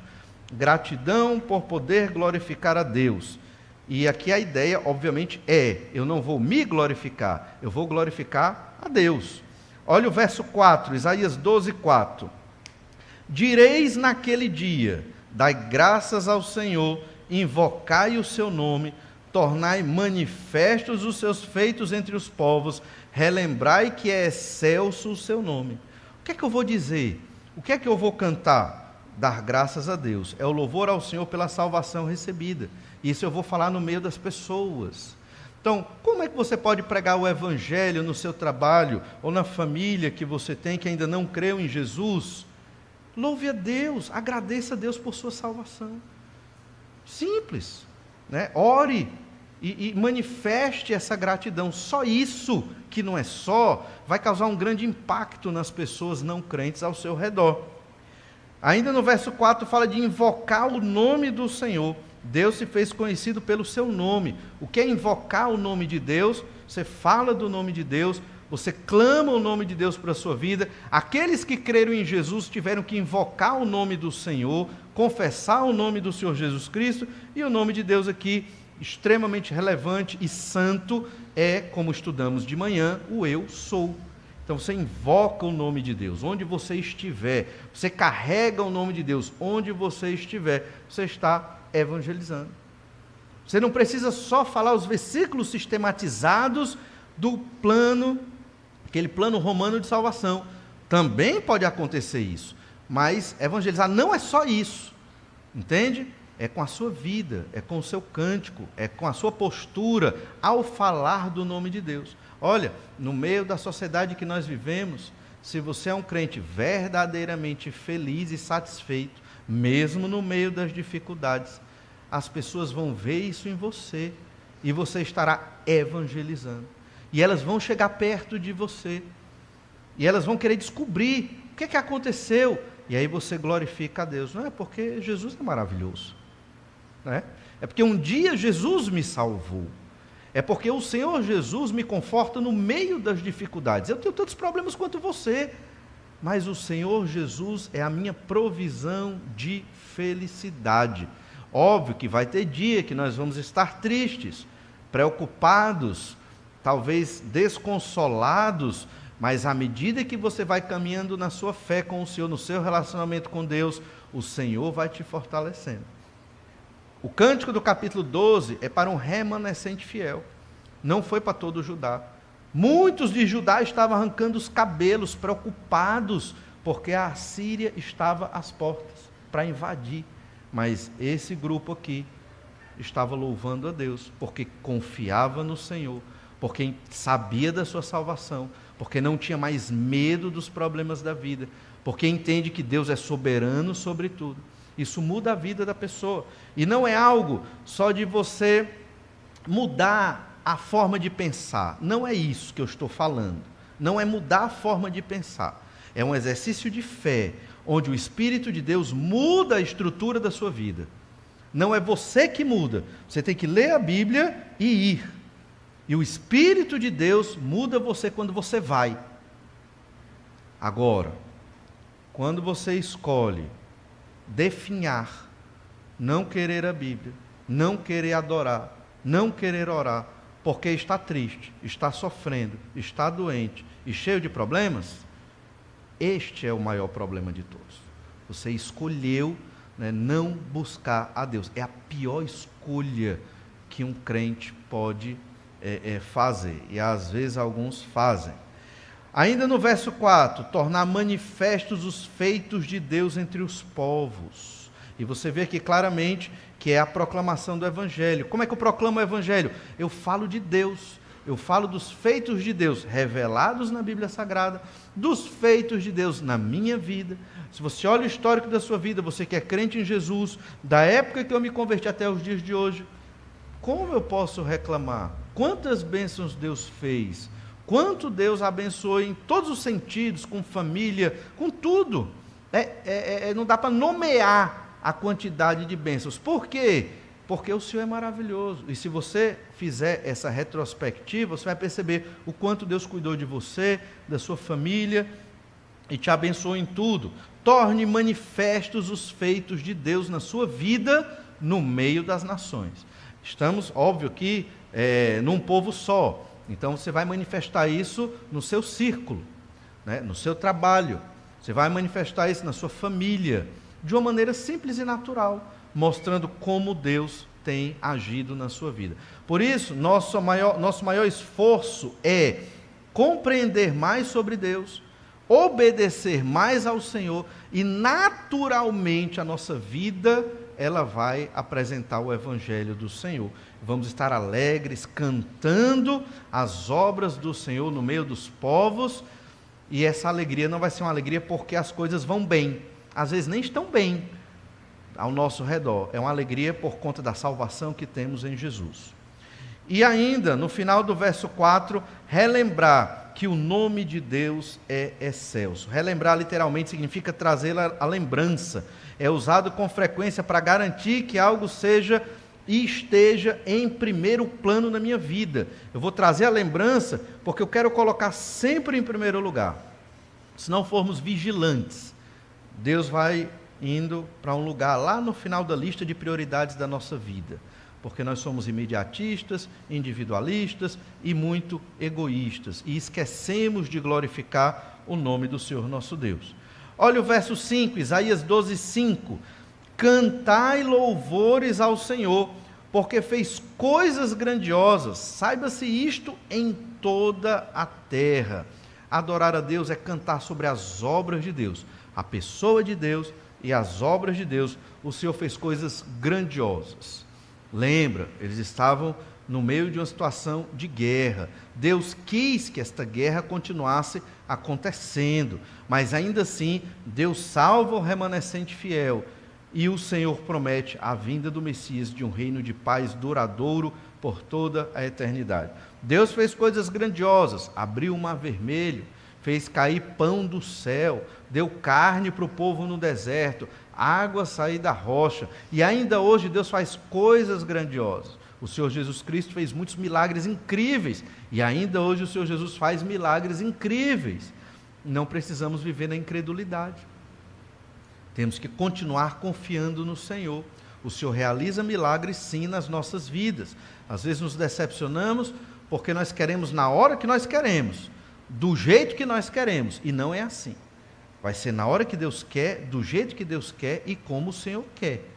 [SPEAKER 2] gratidão por poder glorificar a Deus. E aqui a ideia, obviamente, eu não vou me glorificar, eu vou glorificar a Deus. Olha o verso 4, Isaías 12:4. Direis naquele dia: dai graças ao Senhor, invocai o seu nome, tornai manifestos os seus feitos entre os povos, relembrai que é excelso o seu nome. O que é que eu vou dizer? O que é que eu vou cantar? dar graças a Deus, é o louvor ao Senhor pela salvação recebida. Isso eu vou falar no meio das pessoas. Então, como é que você pode pregar o evangelho no seu trabalho ou na família que você tem que ainda não creu em Jesus? Louve a Deus, agradeça a Deus por sua salvação. Simples, né? Ore e manifeste essa gratidão. Só isso, que não é só, vai causar um grande impacto nas pessoas não crentes ao seu redor. Ainda no verso 4 fala de invocar o nome do Senhor. Deus se fez conhecido pelo seu nome. O que é invocar o nome de Deus? Você fala do nome de Deus, você clama o nome de Deus para a sua vida. Aqueles que creram em Jesus tiveram que invocar o nome do Senhor, confessar o nome do Senhor Jesus Cristo, e o nome de Deus aqui, extremamente relevante e santo, é, como estudamos de manhã, o eu sou. Então você invoca o nome de Deus, onde você estiver, você carrega o nome de Deus, onde você estiver, você está evangelizando. Você não precisa só falar os versículos sistematizados do plano, aquele plano romano de salvação. Também pode acontecer isso, mas evangelizar não é só isso, entende? É com a sua vida, é com o seu cântico, é com a sua postura ao falar do nome de Deus. Olha, no meio da sociedade que nós vivemos, se você é um crente verdadeiramente feliz e satisfeito, mesmo no meio das dificuldades, as pessoas vão ver isso em você e você estará evangelizando. E elas vão chegar perto de você e elas vão querer descobrir o que aconteceu. E aí você glorifica a Deus. Não é porque Jesus é maravilhoso, não é? É porque um dia Jesus me salvou. É porque o Senhor Jesus me conforta no meio das dificuldades. Eu tenho tantos problemas quanto você, mas o Senhor Jesus é a minha provisão de felicidade. Óbvio que vai ter dia que nós vamos estar tristes, preocupados, talvez desconsolados, mas à medida que você vai caminhando na sua fé com o Senhor, no seu relacionamento com Deus, o Senhor vai te fortalecendo. O cântico do capítulo 12 é para um remanescente fiel, não foi para todo Judá. Muitos de Judá estavam arrancando os cabelos, preocupados, porque a Assíria estava às portas para invadir. Mas esse grupo aqui estava louvando a Deus, porque confiava no Senhor, porque sabia da sua salvação, porque não tinha mais medo dos problemas da vida, porque entende que Deus é soberano sobre tudo. Isso muda a vida da pessoa. E não é algo só de você mudar a forma de pensar. Não é isso que eu estou falando. Não é mudar a forma de pensar. É um exercício de fé, onde o Espírito de Deus muda a estrutura da sua vida. Não é você que muda. Você tem que ler a Bíblia e ir. E o Espírito de Deus muda você quando você vai. Agora, quando você escolhe definhar, não querer a Bíblia, não querer adorar, não querer orar, porque está triste, está sofrendo, está doente e cheio de problemas, este é o maior problema de todos. Você escolheu, né, não buscar a Deus. É a pior escolha que um crente pode fazer, e às vezes alguns fazem. Ainda no verso 4, tornar manifestos os feitos de Deus entre os povos. E você vê aqui claramente que é a proclamação do Evangelho. Como é que eu proclamo o Evangelho? Eu falo de Deus, eu falo dos feitos de Deus revelados na Bíblia Sagrada, dos feitos de Deus na minha vida. Se você olha o histórico da sua vida, você que é crente em Jesus, da época que eu me converti até os dias de hoje, como eu posso reclamar? Quantas bênçãos Deus fez? Quanto Deus abençoou em todos os sentidos, com família, com tudo. Não dá para nomear a quantidade de bênçãos. Por quê? Porque o Senhor é maravilhoso. E se você fizer essa retrospectiva, você vai perceber o quanto Deus cuidou de você, da sua família, e te abençoou em tudo. Torne manifestos os feitos de Deus na sua vida, no meio das nações. Estamos, óbvio, aqui num povo só. Então você vai manifestar isso no seu círculo, né? No seu trabalho. Você vai manifestar isso na sua família, de uma maneira simples e natural, mostrando como Deus tem agido na sua vida. Por isso, nosso maior esforço é compreender mais sobre Deus, obedecer mais ao Senhor e naturalmente a nossa vida, ela vai apresentar o Evangelho do Senhor. Vamos estar alegres, cantando as obras do Senhor no meio dos povos, e essa alegria não vai ser uma alegria porque as coisas vão bem, às vezes nem estão bem ao nosso redor, é uma alegria por conta da salvação que temos em Jesus. E ainda, no final do verso 4, relembrar que o nome de Deus é excelso. Relembrar literalmente significa trazer à lembrança. É usado com frequência para garantir que algo seja e esteja em primeiro plano na minha vida. Eu vou trazer a lembrança porque eu quero colocar sempre em primeiro lugar. Se não formos vigilantes, Deus vai indo para um lugar lá no final da lista de prioridades da nossa vida. Porque nós somos imediatistas, individualistas e muito egoístas. E esquecemos de glorificar o nome do Senhor nosso Deus. Olha o verso 5, Isaías 12, 5. Cantai louvores ao Senhor, porque fez coisas grandiosas. Saiba-se isto em toda a terra. Adorar a Deus é cantar sobre as obras de Deus, a pessoa de Deus e as obras de Deus. O Senhor fez coisas grandiosas. Lembra, eles estavam no meio de uma situação de guerra. Deus quis que esta guerra continuasse acontecendo, mas ainda assim, Deus salva o remanescente fiel, e o Senhor promete a vinda do Messias de um reino de paz duradouro por toda a eternidade. Deus fez coisas grandiosas, abriu o mar vermelho, fez cair pão do céu, deu carne para o povo no deserto, água sair da rocha, e ainda hoje Deus faz coisas grandiosas. O Senhor Jesus Cristo fez muitos milagres incríveis, e ainda hoje o Senhor Jesus faz milagres incríveis. Não precisamos viver na incredulidade. Temos que continuar confiando no Senhor. O Senhor realiza milagres sim nas nossas vidas. Às vezes nos decepcionamos porque nós queremos na hora que nós queremos, do jeito que nós queremos, e não é assim. Vai ser na hora que Deus quer, do jeito que Deus quer e como o Senhor quer.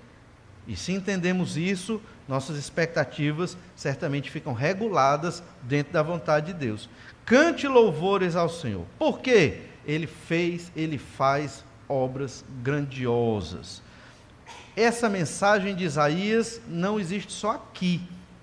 [SPEAKER 2] E se entendemos isso, nossas expectativas certamente ficam reguladas dentro da vontade de Deus. Cante louvores ao Senhor. Por quê? Ele faz obras grandiosas. Essa mensagem de Isaías não existe só aqui.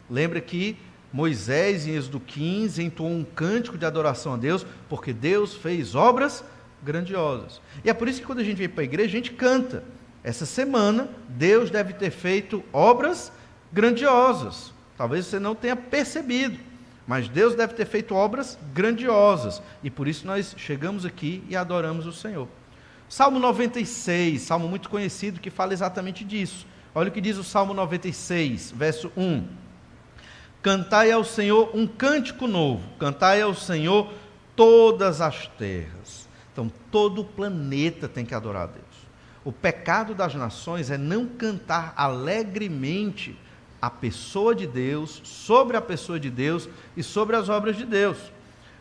[SPEAKER 2] Lembra que Moisés, em Êxodo 15, entoou um cântico de adoração a Deus, porque Deus fez obras grandiosas. E é por isso que quando a gente vem para a igreja, a gente canta. Essa semana, Deus deve ter feito obras grandiosas. Talvez você não tenha percebido, mas Deus deve ter feito obras grandiosas. E por isso nós chegamos aqui e adoramos o Senhor. Salmo 96, salmo muito conhecido, que fala exatamente disso. Olha o que diz o Salmo 96, verso 1. Cantai ao Senhor um cântico novo, cantai ao Senhor todas as terras. Então, todo o planeta tem que adorar a Deus. O pecado das nações é não cantar alegremente a pessoa de Deus, sobre a pessoa de Deus e sobre as obras de Deus.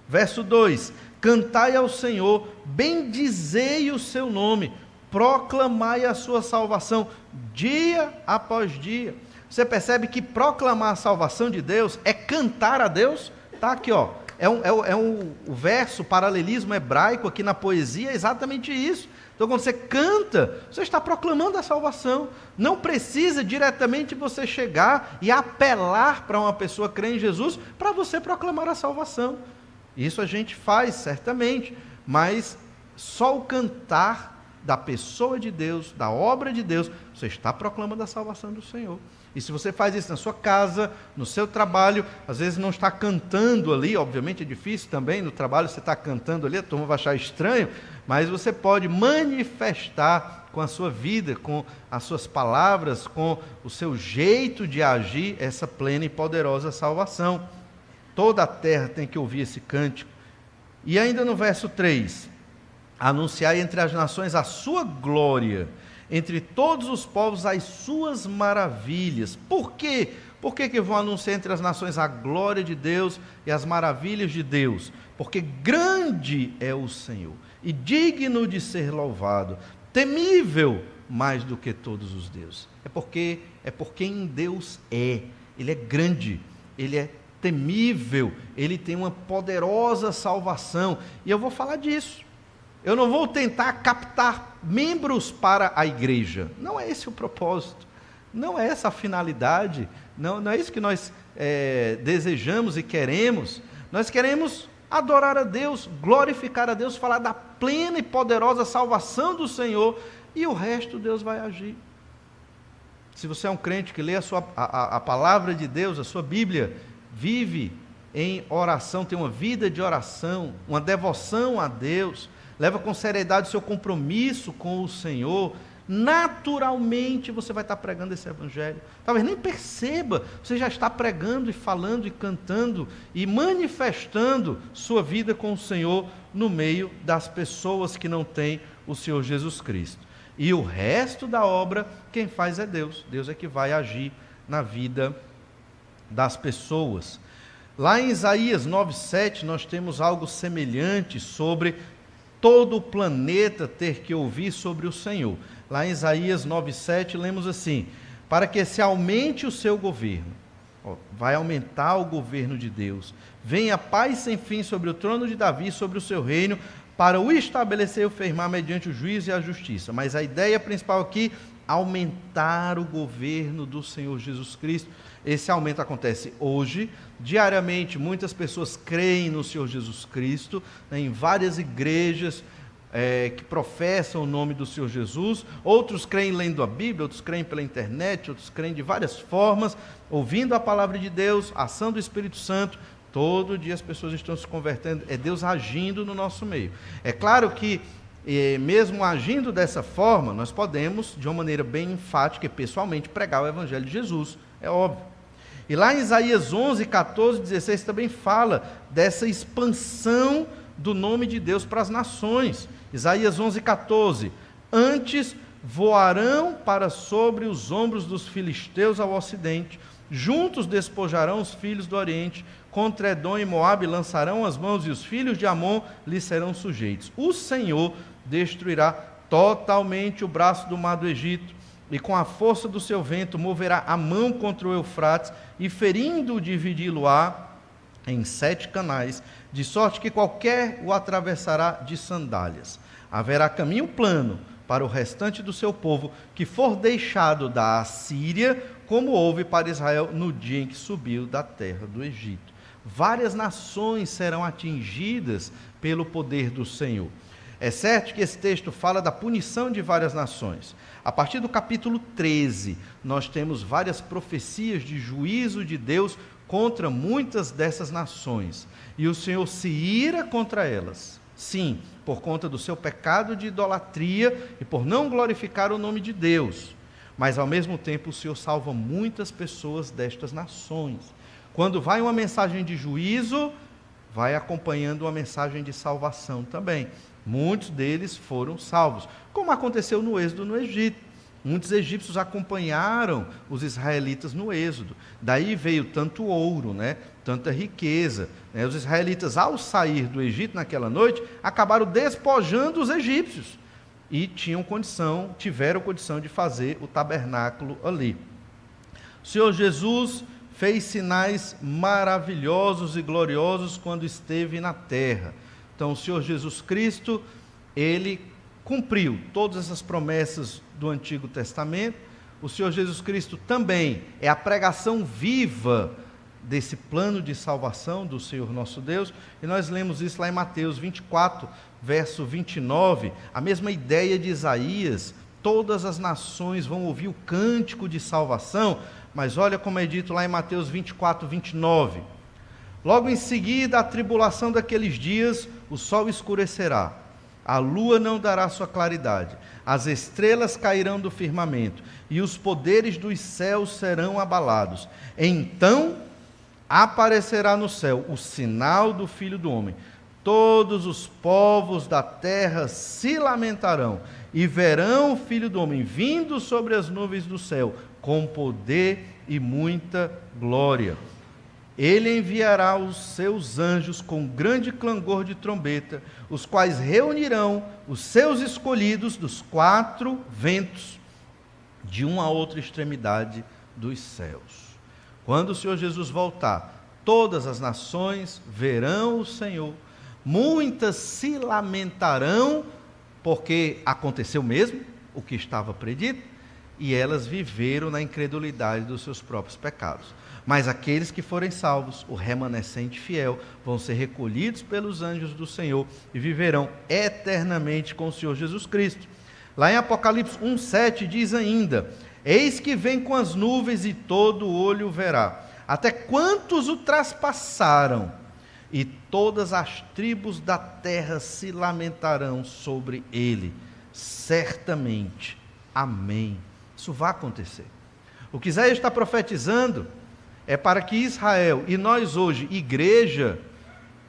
[SPEAKER 2] Verso 2, cantai ao Senhor, bendizei o seu nome, proclamai a sua salvação, dia após dia. Você percebe que proclamar a salvação de Deus é cantar a Deus? Está aqui, ó. O verso, paralelismo hebraico aqui na poesia é exatamente isso. Então, quando você canta, você está proclamando a salvação. Não precisa diretamente você chegar e apelar para uma pessoa crer em Jesus para você proclamar a salvação. Isso a gente faz, certamente, mas só o cantar da pessoa de Deus, da obra de Deus, você está proclamando a salvação do Senhor. E se você faz isso na sua casa, no seu trabalho, às vezes não está cantando ali, obviamente é difícil também, no trabalho você está cantando ali, a turma vai achar estranho, mas você pode manifestar com a sua vida, com as suas palavras, com o seu jeito de agir, essa plena e poderosa salvação. Toda a terra tem que ouvir esse cântico. E ainda no verso 3, anunciai entre as nações a sua glória, entre todos os povos as suas maravilhas. Por quê? Por que vão anunciar entre as nações a glória de Deus e as maravilhas de Deus? Porque grande é o Senhor e digno de ser louvado, temível mais do que todos os deuses. É por quem Deus é. Ele é grande, ele é temível, ele tem uma poderosa salvação. E eu vou falar disso. Eu não vou tentar captar membros para a igreja. Não é esse o propósito. Não é essa a finalidade. Não é isso que nós desejamos e queremos. Nós queremos adorar a Deus, glorificar a Deus, falar da plena e poderosa salvação do Senhor, e o resto Deus vai agir. Se você é um crente que lê a palavra de Deus, a sua Bíblia, vive em oração, tem uma vida de oração, uma devoção a Deus, leva com seriedade o seu compromisso com o Senhor, naturalmente você vai estar pregando esse evangelho. Talvez nem perceba, você já está pregando e falando e cantando e manifestando sua vida com o Senhor no meio das pessoas que não têm o Senhor Jesus Cristo. E o resto da obra, quem faz é Deus. Deus é que vai agir na vida das pessoas. Lá em Isaías 9:7, nós temos algo semelhante sobre todo o planeta ter que ouvir sobre o Senhor. Lá em Isaías 9:7, lemos assim: para que se aumente o seu governo. Vai aumentar o governo de Deus. Venha paz sem fim sobre o trono de Davi, sobre o seu reino, para o estabelecer e o firmar mediante o juízo e a justiça. Mas a ideia principal aqui, aumentar o governo do Senhor Jesus Cristo. Esse aumento acontece hoje, diariamente muitas pessoas creem no Senhor Jesus Cristo, em várias igrejas que professam o nome do Senhor Jesus, outros creem lendo a Bíblia, outros creem pela internet, outros creem de várias formas, ouvindo a palavra de Deus, ação do Espírito Santo. Todo dia as pessoas estão se convertendo, é Deus agindo no nosso meio. É claro que, mesmo agindo dessa forma, nós podemos, de uma maneira bem enfática e pessoalmente, pregar o Evangelho de Jesus, é óbvio. E lá em Isaías 11, 14, 16 também fala dessa expansão do nome de Deus para as nações. Isaías 11, 14, antes voarão para sobre os ombros dos filisteus ao ocidente, juntos despojarão os filhos do oriente, contra Edom e Moabe lançarão as mãos, e os filhos de Amon lhes serão sujeitos. O Senhor destruirá totalmente o braço do mar do Egito, e com a força do seu vento moverá a mão contra o Eufrates, e ferindo-o dividi-lo-á em 7 canais, de sorte que qualquer o atravessará de sandálias. Haverá caminho plano para o restante do seu povo, que for deixado da Assíria, como houve para Israel no dia em que subiu da terra do Egito. Várias nações serão atingidas pelo poder do Senhor. É certo que esse texto fala da punição de várias nações. A partir do capítulo 13, nós temos várias profecias de juízo de Deus contra muitas dessas nações. E o Senhor se ira contra elas. Sim, por conta do seu pecado de idolatria e por não glorificar o nome de Deus. Mas, ao mesmo tempo, o Senhor salva muitas pessoas destas nações. Quando vai uma mensagem de juízo, vai acompanhando uma mensagem de salvação também. Muitos deles foram salvos, como aconteceu no êxodo no Egito. Muitos egípcios acompanharam os israelitas no êxodo. Daí veio tanto ouro, tanta riqueza. Os israelitas, ao sair do Egito naquela noite, acabaram despojando os egípcios. E tiveram condição de fazer o tabernáculo ali. O Senhor Jesus fez sinais maravilhosos e gloriosos quando esteve na terra. Então, o Senhor Jesus Cristo, Ele cumpriu todas essas promessas do Antigo Testamento. O Senhor Jesus Cristo também é a pregação viva desse plano de salvação do Senhor nosso Deus. E nós lemos isso lá em Mateus 24, verso 29, a mesma ideia de Isaías: todas as nações vão ouvir o cântico de salvação. Mas olha como é dito lá em Mateus 24, 29. Logo em seguida, a tribulação daqueles dias, o sol escurecerá, a lua não dará sua claridade, as estrelas cairão do firmamento, e os poderes dos céus serão abalados. Então aparecerá no céu o sinal do Filho do Homem. Todos os povos da terra se lamentarão e verão o Filho do Homem vindo sobre as nuvens do céu, com poder e muita glória. Ele enviará os seus anjos com grande clangor de trombeta, os quais reunirão os seus escolhidos dos 4 ventos, de uma a outra extremidade dos céus. Quando o Senhor Jesus voltar, todas as nações verão o Senhor, Muitas se lamentarão, porque aconteceu mesmo o que estava predito, e elas viveram na incredulidade dos seus próprios pecados. Mas aqueles que forem salvos, o remanescente fiel, vão ser recolhidos pelos anjos do Senhor e viverão eternamente com o Senhor Jesus Cristo. Lá em Apocalipse 1,7 diz ainda: eis que vem com as nuvens e todo olho o verá, até quantos o traspassaram, e todas as tribos da terra se lamentarão sobre ele. Certamente. Amém. Isso vai acontecer. O que Isaías está profetizando é para que Israel e nós hoje, igreja,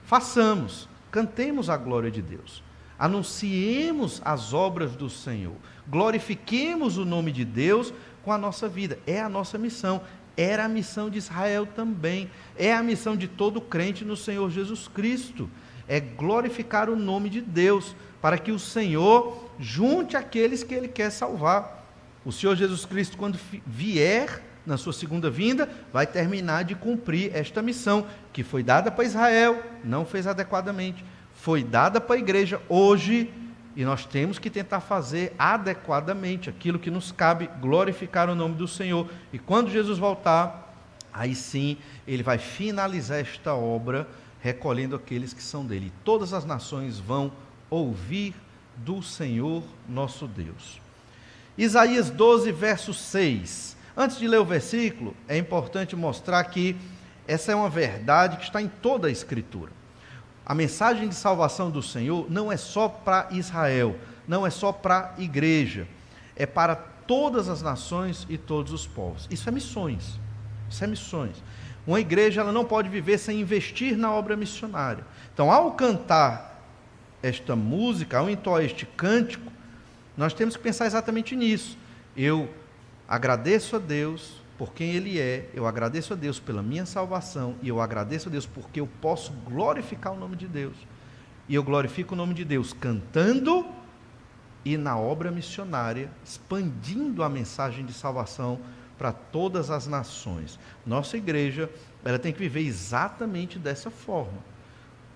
[SPEAKER 2] façamos, cantemos a glória de Deus, anunciemos as obras do Senhor, glorifiquemos o nome de Deus com a nossa vida. É a nossa missão. Era a missão de Israel também. É a missão de todo crente no Senhor Jesus Cristo. É glorificar o nome de Deus, para que o Senhor junte aqueles que Ele quer salvar. O Senhor Jesus Cristo, quando vier na sua segunda vinda, vai terminar de cumprir esta missão, que foi dada para Israel, não fez adequadamente. Foi dada para a igreja hoje, e nós temos que tentar fazer adequadamente aquilo que nos cabe, glorificar o nome do Senhor. E quando Jesus voltar, aí sim, Ele vai finalizar esta obra, recolhendo aqueles que são dele. E todas as nações vão ouvir do Senhor nosso Deus. Isaías 12, verso 6. Antes de ler o versículo, é importante mostrar que essa é uma verdade que está em toda a Escritura. A mensagem de salvação do Senhor não é só para Israel, não é só para a igreja, é para todas as nações e todos os povos. Isso é missões, isso é missões. Uma igreja ela não pode viver sem investir na obra missionária. Então, ao cantar esta música, ao entoar este cântico, nós temos que pensar exatamente nisso. Eu agradeço a Deus por quem Ele é, eu agradeço a Deus pela minha salvação, e eu agradeço a Deus porque eu posso glorificar o nome de Deus. E eu glorifico o nome de Deus cantando e na obra missionária, expandindo a mensagem de salvação para todas as nações. Nossa igreja, ela tem que viver exatamente dessa forma.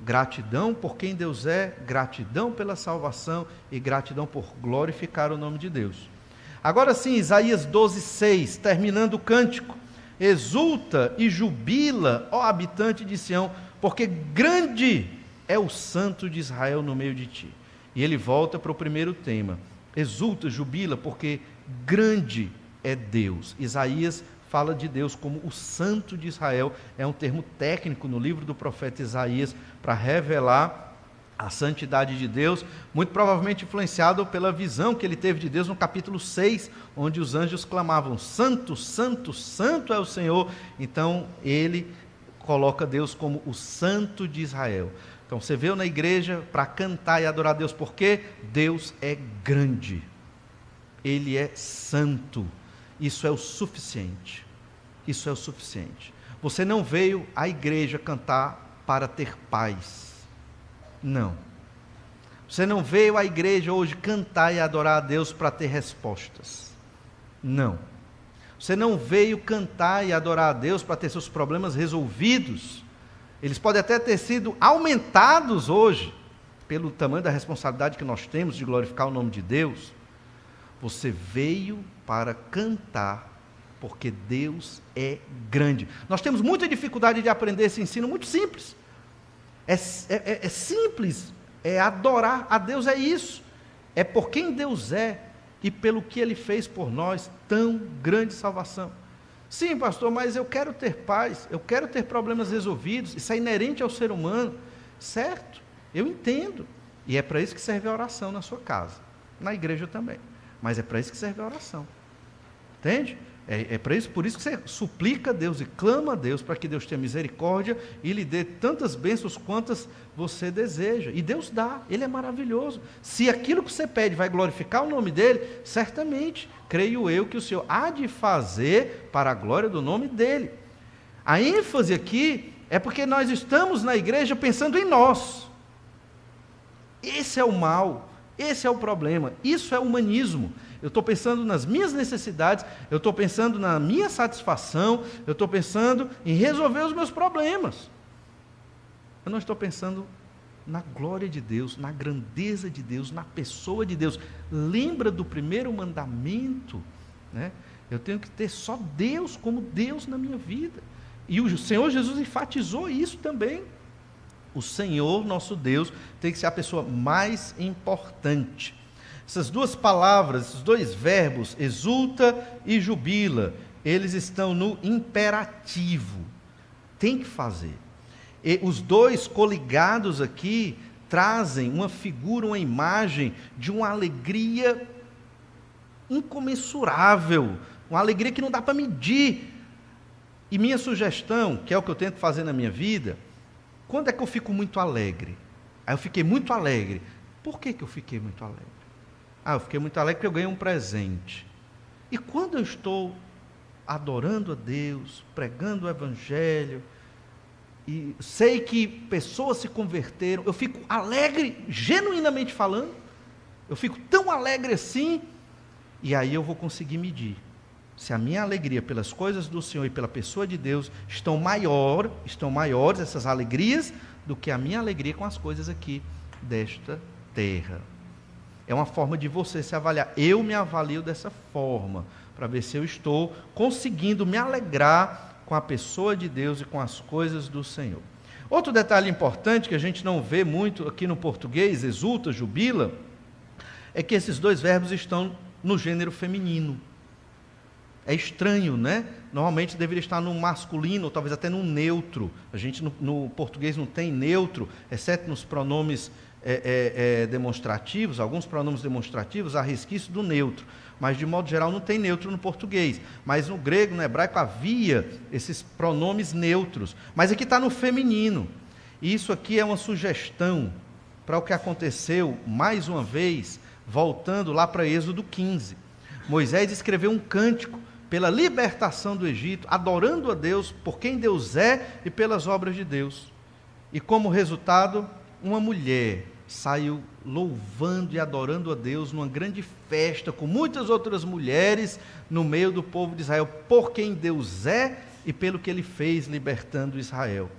[SPEAKER 2] Gratidão por quem Deus é, gratidão pela salvação e gratidão por glorificar o nome de Deus. Agora sim, Isaías 12, 6, terminando o cântico: exulta e jubila, ó habitante de Sião, porque grande é o santo de Israel no meio de ti. E ele volta para o primeiro tema: exulta, jubila, porque grande é Deus. Isaías fala de Deus como o santo de Israel, é um termo técnico no livro do profeta Isaías para revelar a santidade de Deus, muito provavelmente influenciado pela visão que ele teve de Deus no capítulo 6, onde os anjos clamavam: santo, santo, santo é o Senhor. Então ele coloca Deus como o santo de Israel. Então você veio na igreja para cantar e adorar Deus, porque Deus é grande, Ele é santo. Isso é o suficiente. Isso é o suficiente. Você não veio à igreja cantar para ter paz. Não. Você não veio à igreja hoje cantar e adorar a Deus para ter respostas. Não. Você não veio cantar e adorar a Deus para ter seus problemas resolvidos. Eles podem até ter sido aumentados hoje, pelo tamanho da responsabilidade que nós temos de glorificar o nome de Deus. Você veio para cantar, porque Deus é grande. Nós temos muita dificuldade de aprender esse ensino muito simples. É simples, adorar a Deus, é isso. É por quem Deus é e pelo que Ele fez por nós, tão grande salvação. Sim, pastor, mas eu quero ter paz, eu quero ter problemas resolvidos, isso é inerente ao ser humano, certo? Eu entendo. E é para isso que serve a oração na sua casa, na igreja também. Mas é para isso que serve a oração. Entende? Por isso que você suplica a Deus e clama a Deus para que Deus tenha misericórdia e lhe dê tantas bênçãos quantas você deseja. E Deus dá, Ele é maravilhoso. Se aquilo que você pede vai glorificar o nome dEle, certamente, creio eu que o Senhor há de fazer para a glória do nome dEle. A ênfase aqui é porque nós estamos na igreja pensando em nós. Esse é o mal, esse é o problema, isso é humanismo. Eu estou pensando nas minhas necessidades, eu estou pensando na minha satisfação, eu estou pensando em resolver os meus problemas. Eu não estou pensando na glória de Deus, na grandeza de Deus, na pessoa de Deus. Lembra do primeiro mandamento, né? Eu tenho que ter só Deus como Deus na minha vida. E o Senhor Jesus enfatizou isso também. O Senhor, nosso Deus, tem que ser a pessoa mais importante. Essas duas palavras, esses dois verbos, exulta e jubila, eles estão no imperativo. Tem que fazer. E os dois coligados aqui trazem uma figura, uma imagem de uma alegria incomensurável, uma alegria que não dá para medir. E minha sugestão, que é o que eu tento fazer na minha vida, quando é que eu fico muito alegre? Aí eu fiquei muito alegre. Por que eu fiquei muito alegre? Eu fiquei muito alegre porque eu ganhei um presente. E quando eu estou adorando a Deus, pregando o Evangelho, e sei que pessoas se converteram, eu fico alegre, genuinamente falando, eu fico tão alegre assim, e aí eu vou conseguir medir se a minha alegria pelas coisas do Senhor e pela pessoa de Deus estão maiores essas alegrias, do que a minha alegria com as coisas aqui desta terra. É uma forma de você se avaliar. Eu me avalio dessa forma, para ver se eu estou conseguindo me alegrar com a pessoa de Deus e com as coisas do Senhor. Outro detalhe importante que a gente não vê muito aqui no português, exulta, jubila, é que esses dois verbos estão no gênero feminino. É estranho, né? Normalmente deveria estar no masculino, ou talvez até no neutro. A gente no português não tem neutro, exceto nos pronomes demonstrativos. Alguns pronomes demonstrativos há resquício do neutro, mas de modo geral não tem neutro no português. Mas no grego, no hebraico, havia esses pronomes neutros. Mas aqui está no feminino. E isso aqui é uma sugestão para o que aconteceu, mais uma vez, voltando lá para Êxodo 15. Moisés escreveu um cântico pela libertação do Egito, adorando a Deus por quem Deus é e pelas obras de Deus. E como resultado, uma mulher saiu louvando e adorando a Deus numa grande festa, com muitas outras mulheres no meio do povo de Israel, por quem Deus é e pelo que ele fez libertando Israel.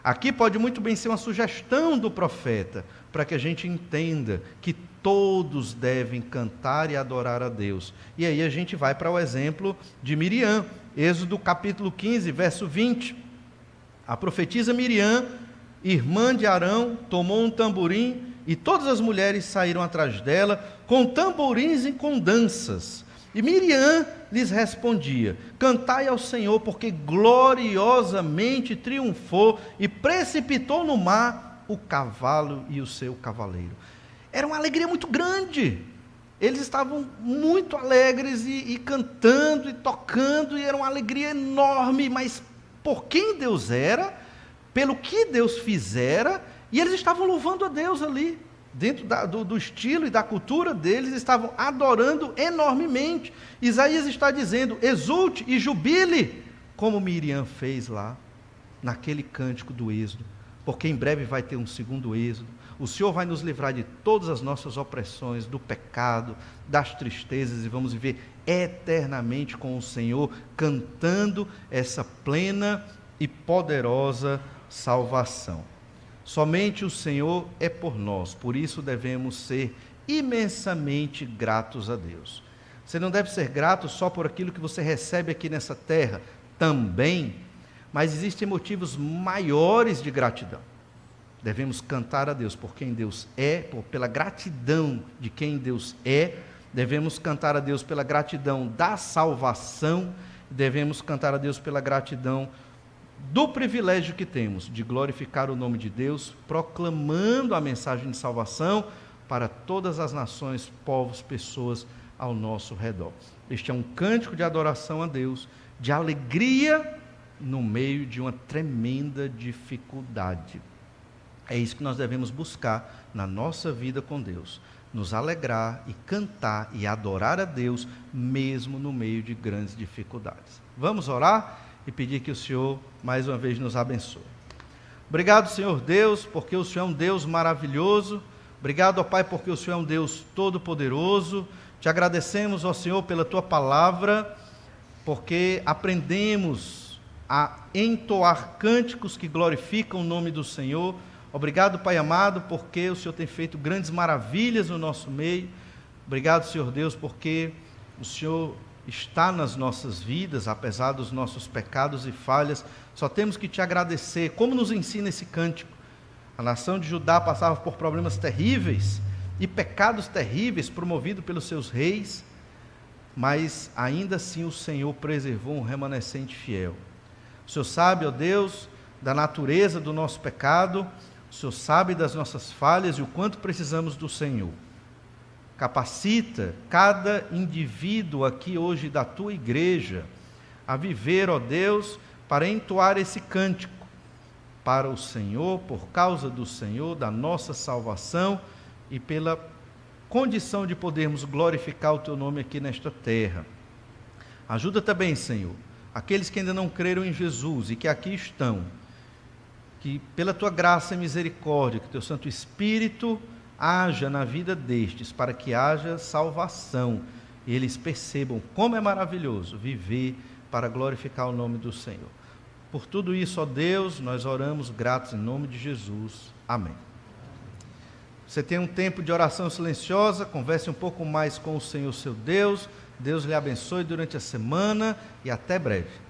[SPEAKER 2] Aqui pode muito bem ser uma sugestão do profeta, para que a gente entenda que todos devem cantar e adorar a Deus. E aí a gente vai para o exemplo de Miriam, Êxodo capítulo 15, verso 20. A profetisa Miriam, irmã de Arão, tomou um tamborim e todas as mulheres saíram atrás dela com tamborins e com danças. E Miriam lhes respondia: cantai ao Senhor, porque gloriosamente triunfou e precipitou no mar o cavalo e o seu cavaleiro. Era uma alegria muito grande. Eles estavam muito alegres e cantando e tocando, e era uma alegria enorme, mas por quem Deus era, pelo que Deus fizera, e eles estavam louvando a Deus ali, dentro do estilo e da cultura deles, estavam adorando enormemente. Isaías está dizendo: exulte e jubile, como Miriam fez lá, naquele cântico do Êxodo, porque em breve vai ter um segundo Êxodo. O Senhor vai nos livrar de todas as nossas opressões, do pecado, das tristezas, e vamos viver eternamente com o Senhor, cantando essa plena e poderosa salvação. Somente o Senhor é por nós, por isso devemos ser imensamente gratos a Deus. Você não deve ser grato só por aquilo que você recebe aqui nessa terra, também, mas existem motivos maiores de gratidão. Devemos cantar a Deus por quem Deus é, pela gratidão de quem Deus é. Devemos cantar a Deus pela gratidão da salvação. Devemos cantar a Deus pela gratidão do privilégio que temos de glorificar o nome de Deus, proclamando a mensagem de salvação para todas as nações, povos, pessoas ao nosso redor. Este é um cântico de adoração a Deus, de alegria no meio de uma tremenda dificuldade. É isso que nós devemos buscar na nossa vida com Deus, nos alegrar e cantar e adorar a Deus, mesmo no meio de grandes dificuldades. Vamos orar e pedir que o Senhor, mais uma vez, nos abençoe. Obrigado, Senhor Deus, porque o Senhor é um Deus maravilhoso. Obrigado, ó Pai, porque o Senhor é um Deus todo-poderoso. Te agradecemos, ó Senhor, pela Tua palavra, porque aprendemos a entoar cânticos que glorificam o nome do Senhor. Obrigado, Pai amado, porque o Senhor tem feito grandes maravilhas no nosso meio. Obrigado, Senhor Deus, porque o Senhor está nas nossas vidas, apesar dos nossos pecados e falhas. Só temos que te agradecer. Como nos ensina esse cântico? A nação de Judá passava por problemas terríveis e pecados terríveis promovidos pelos seus reis, mas ainda assim o Senhor preservou um remanescente fiel. O Senhor sabe, ó Deus, da natureza do nosso pecado, o Senhor sabe das nossas falhas e o quanto precisamos do Senhor. Capacita cada indivíduo aqui hoje da tua igreja a viver, ó Deus, para entoar esse cântico para o Senhor, por causa do Senhor, da nossa salvação e pela condição de podermos glorificar o teu nome aqui nesta terra. Ajuda também, Senhor, aqueles que ainda não creram em Jesus e que aqui estão, que pela tua graça e misericórdia, que teu Santo Espírito haja na vida destes, para que haja salvação e eles percebam como é maravilhoso viver para glorificar o nome do Senhor. Por tudo isso, ó Deus, nós oramos gratos em nome de Jesus. Amém. Você tem um tempo de oração silenciosa, converse um pouco mais com o Senhor, seu Deus. Deus lhe abençoe durante a semana e até breve.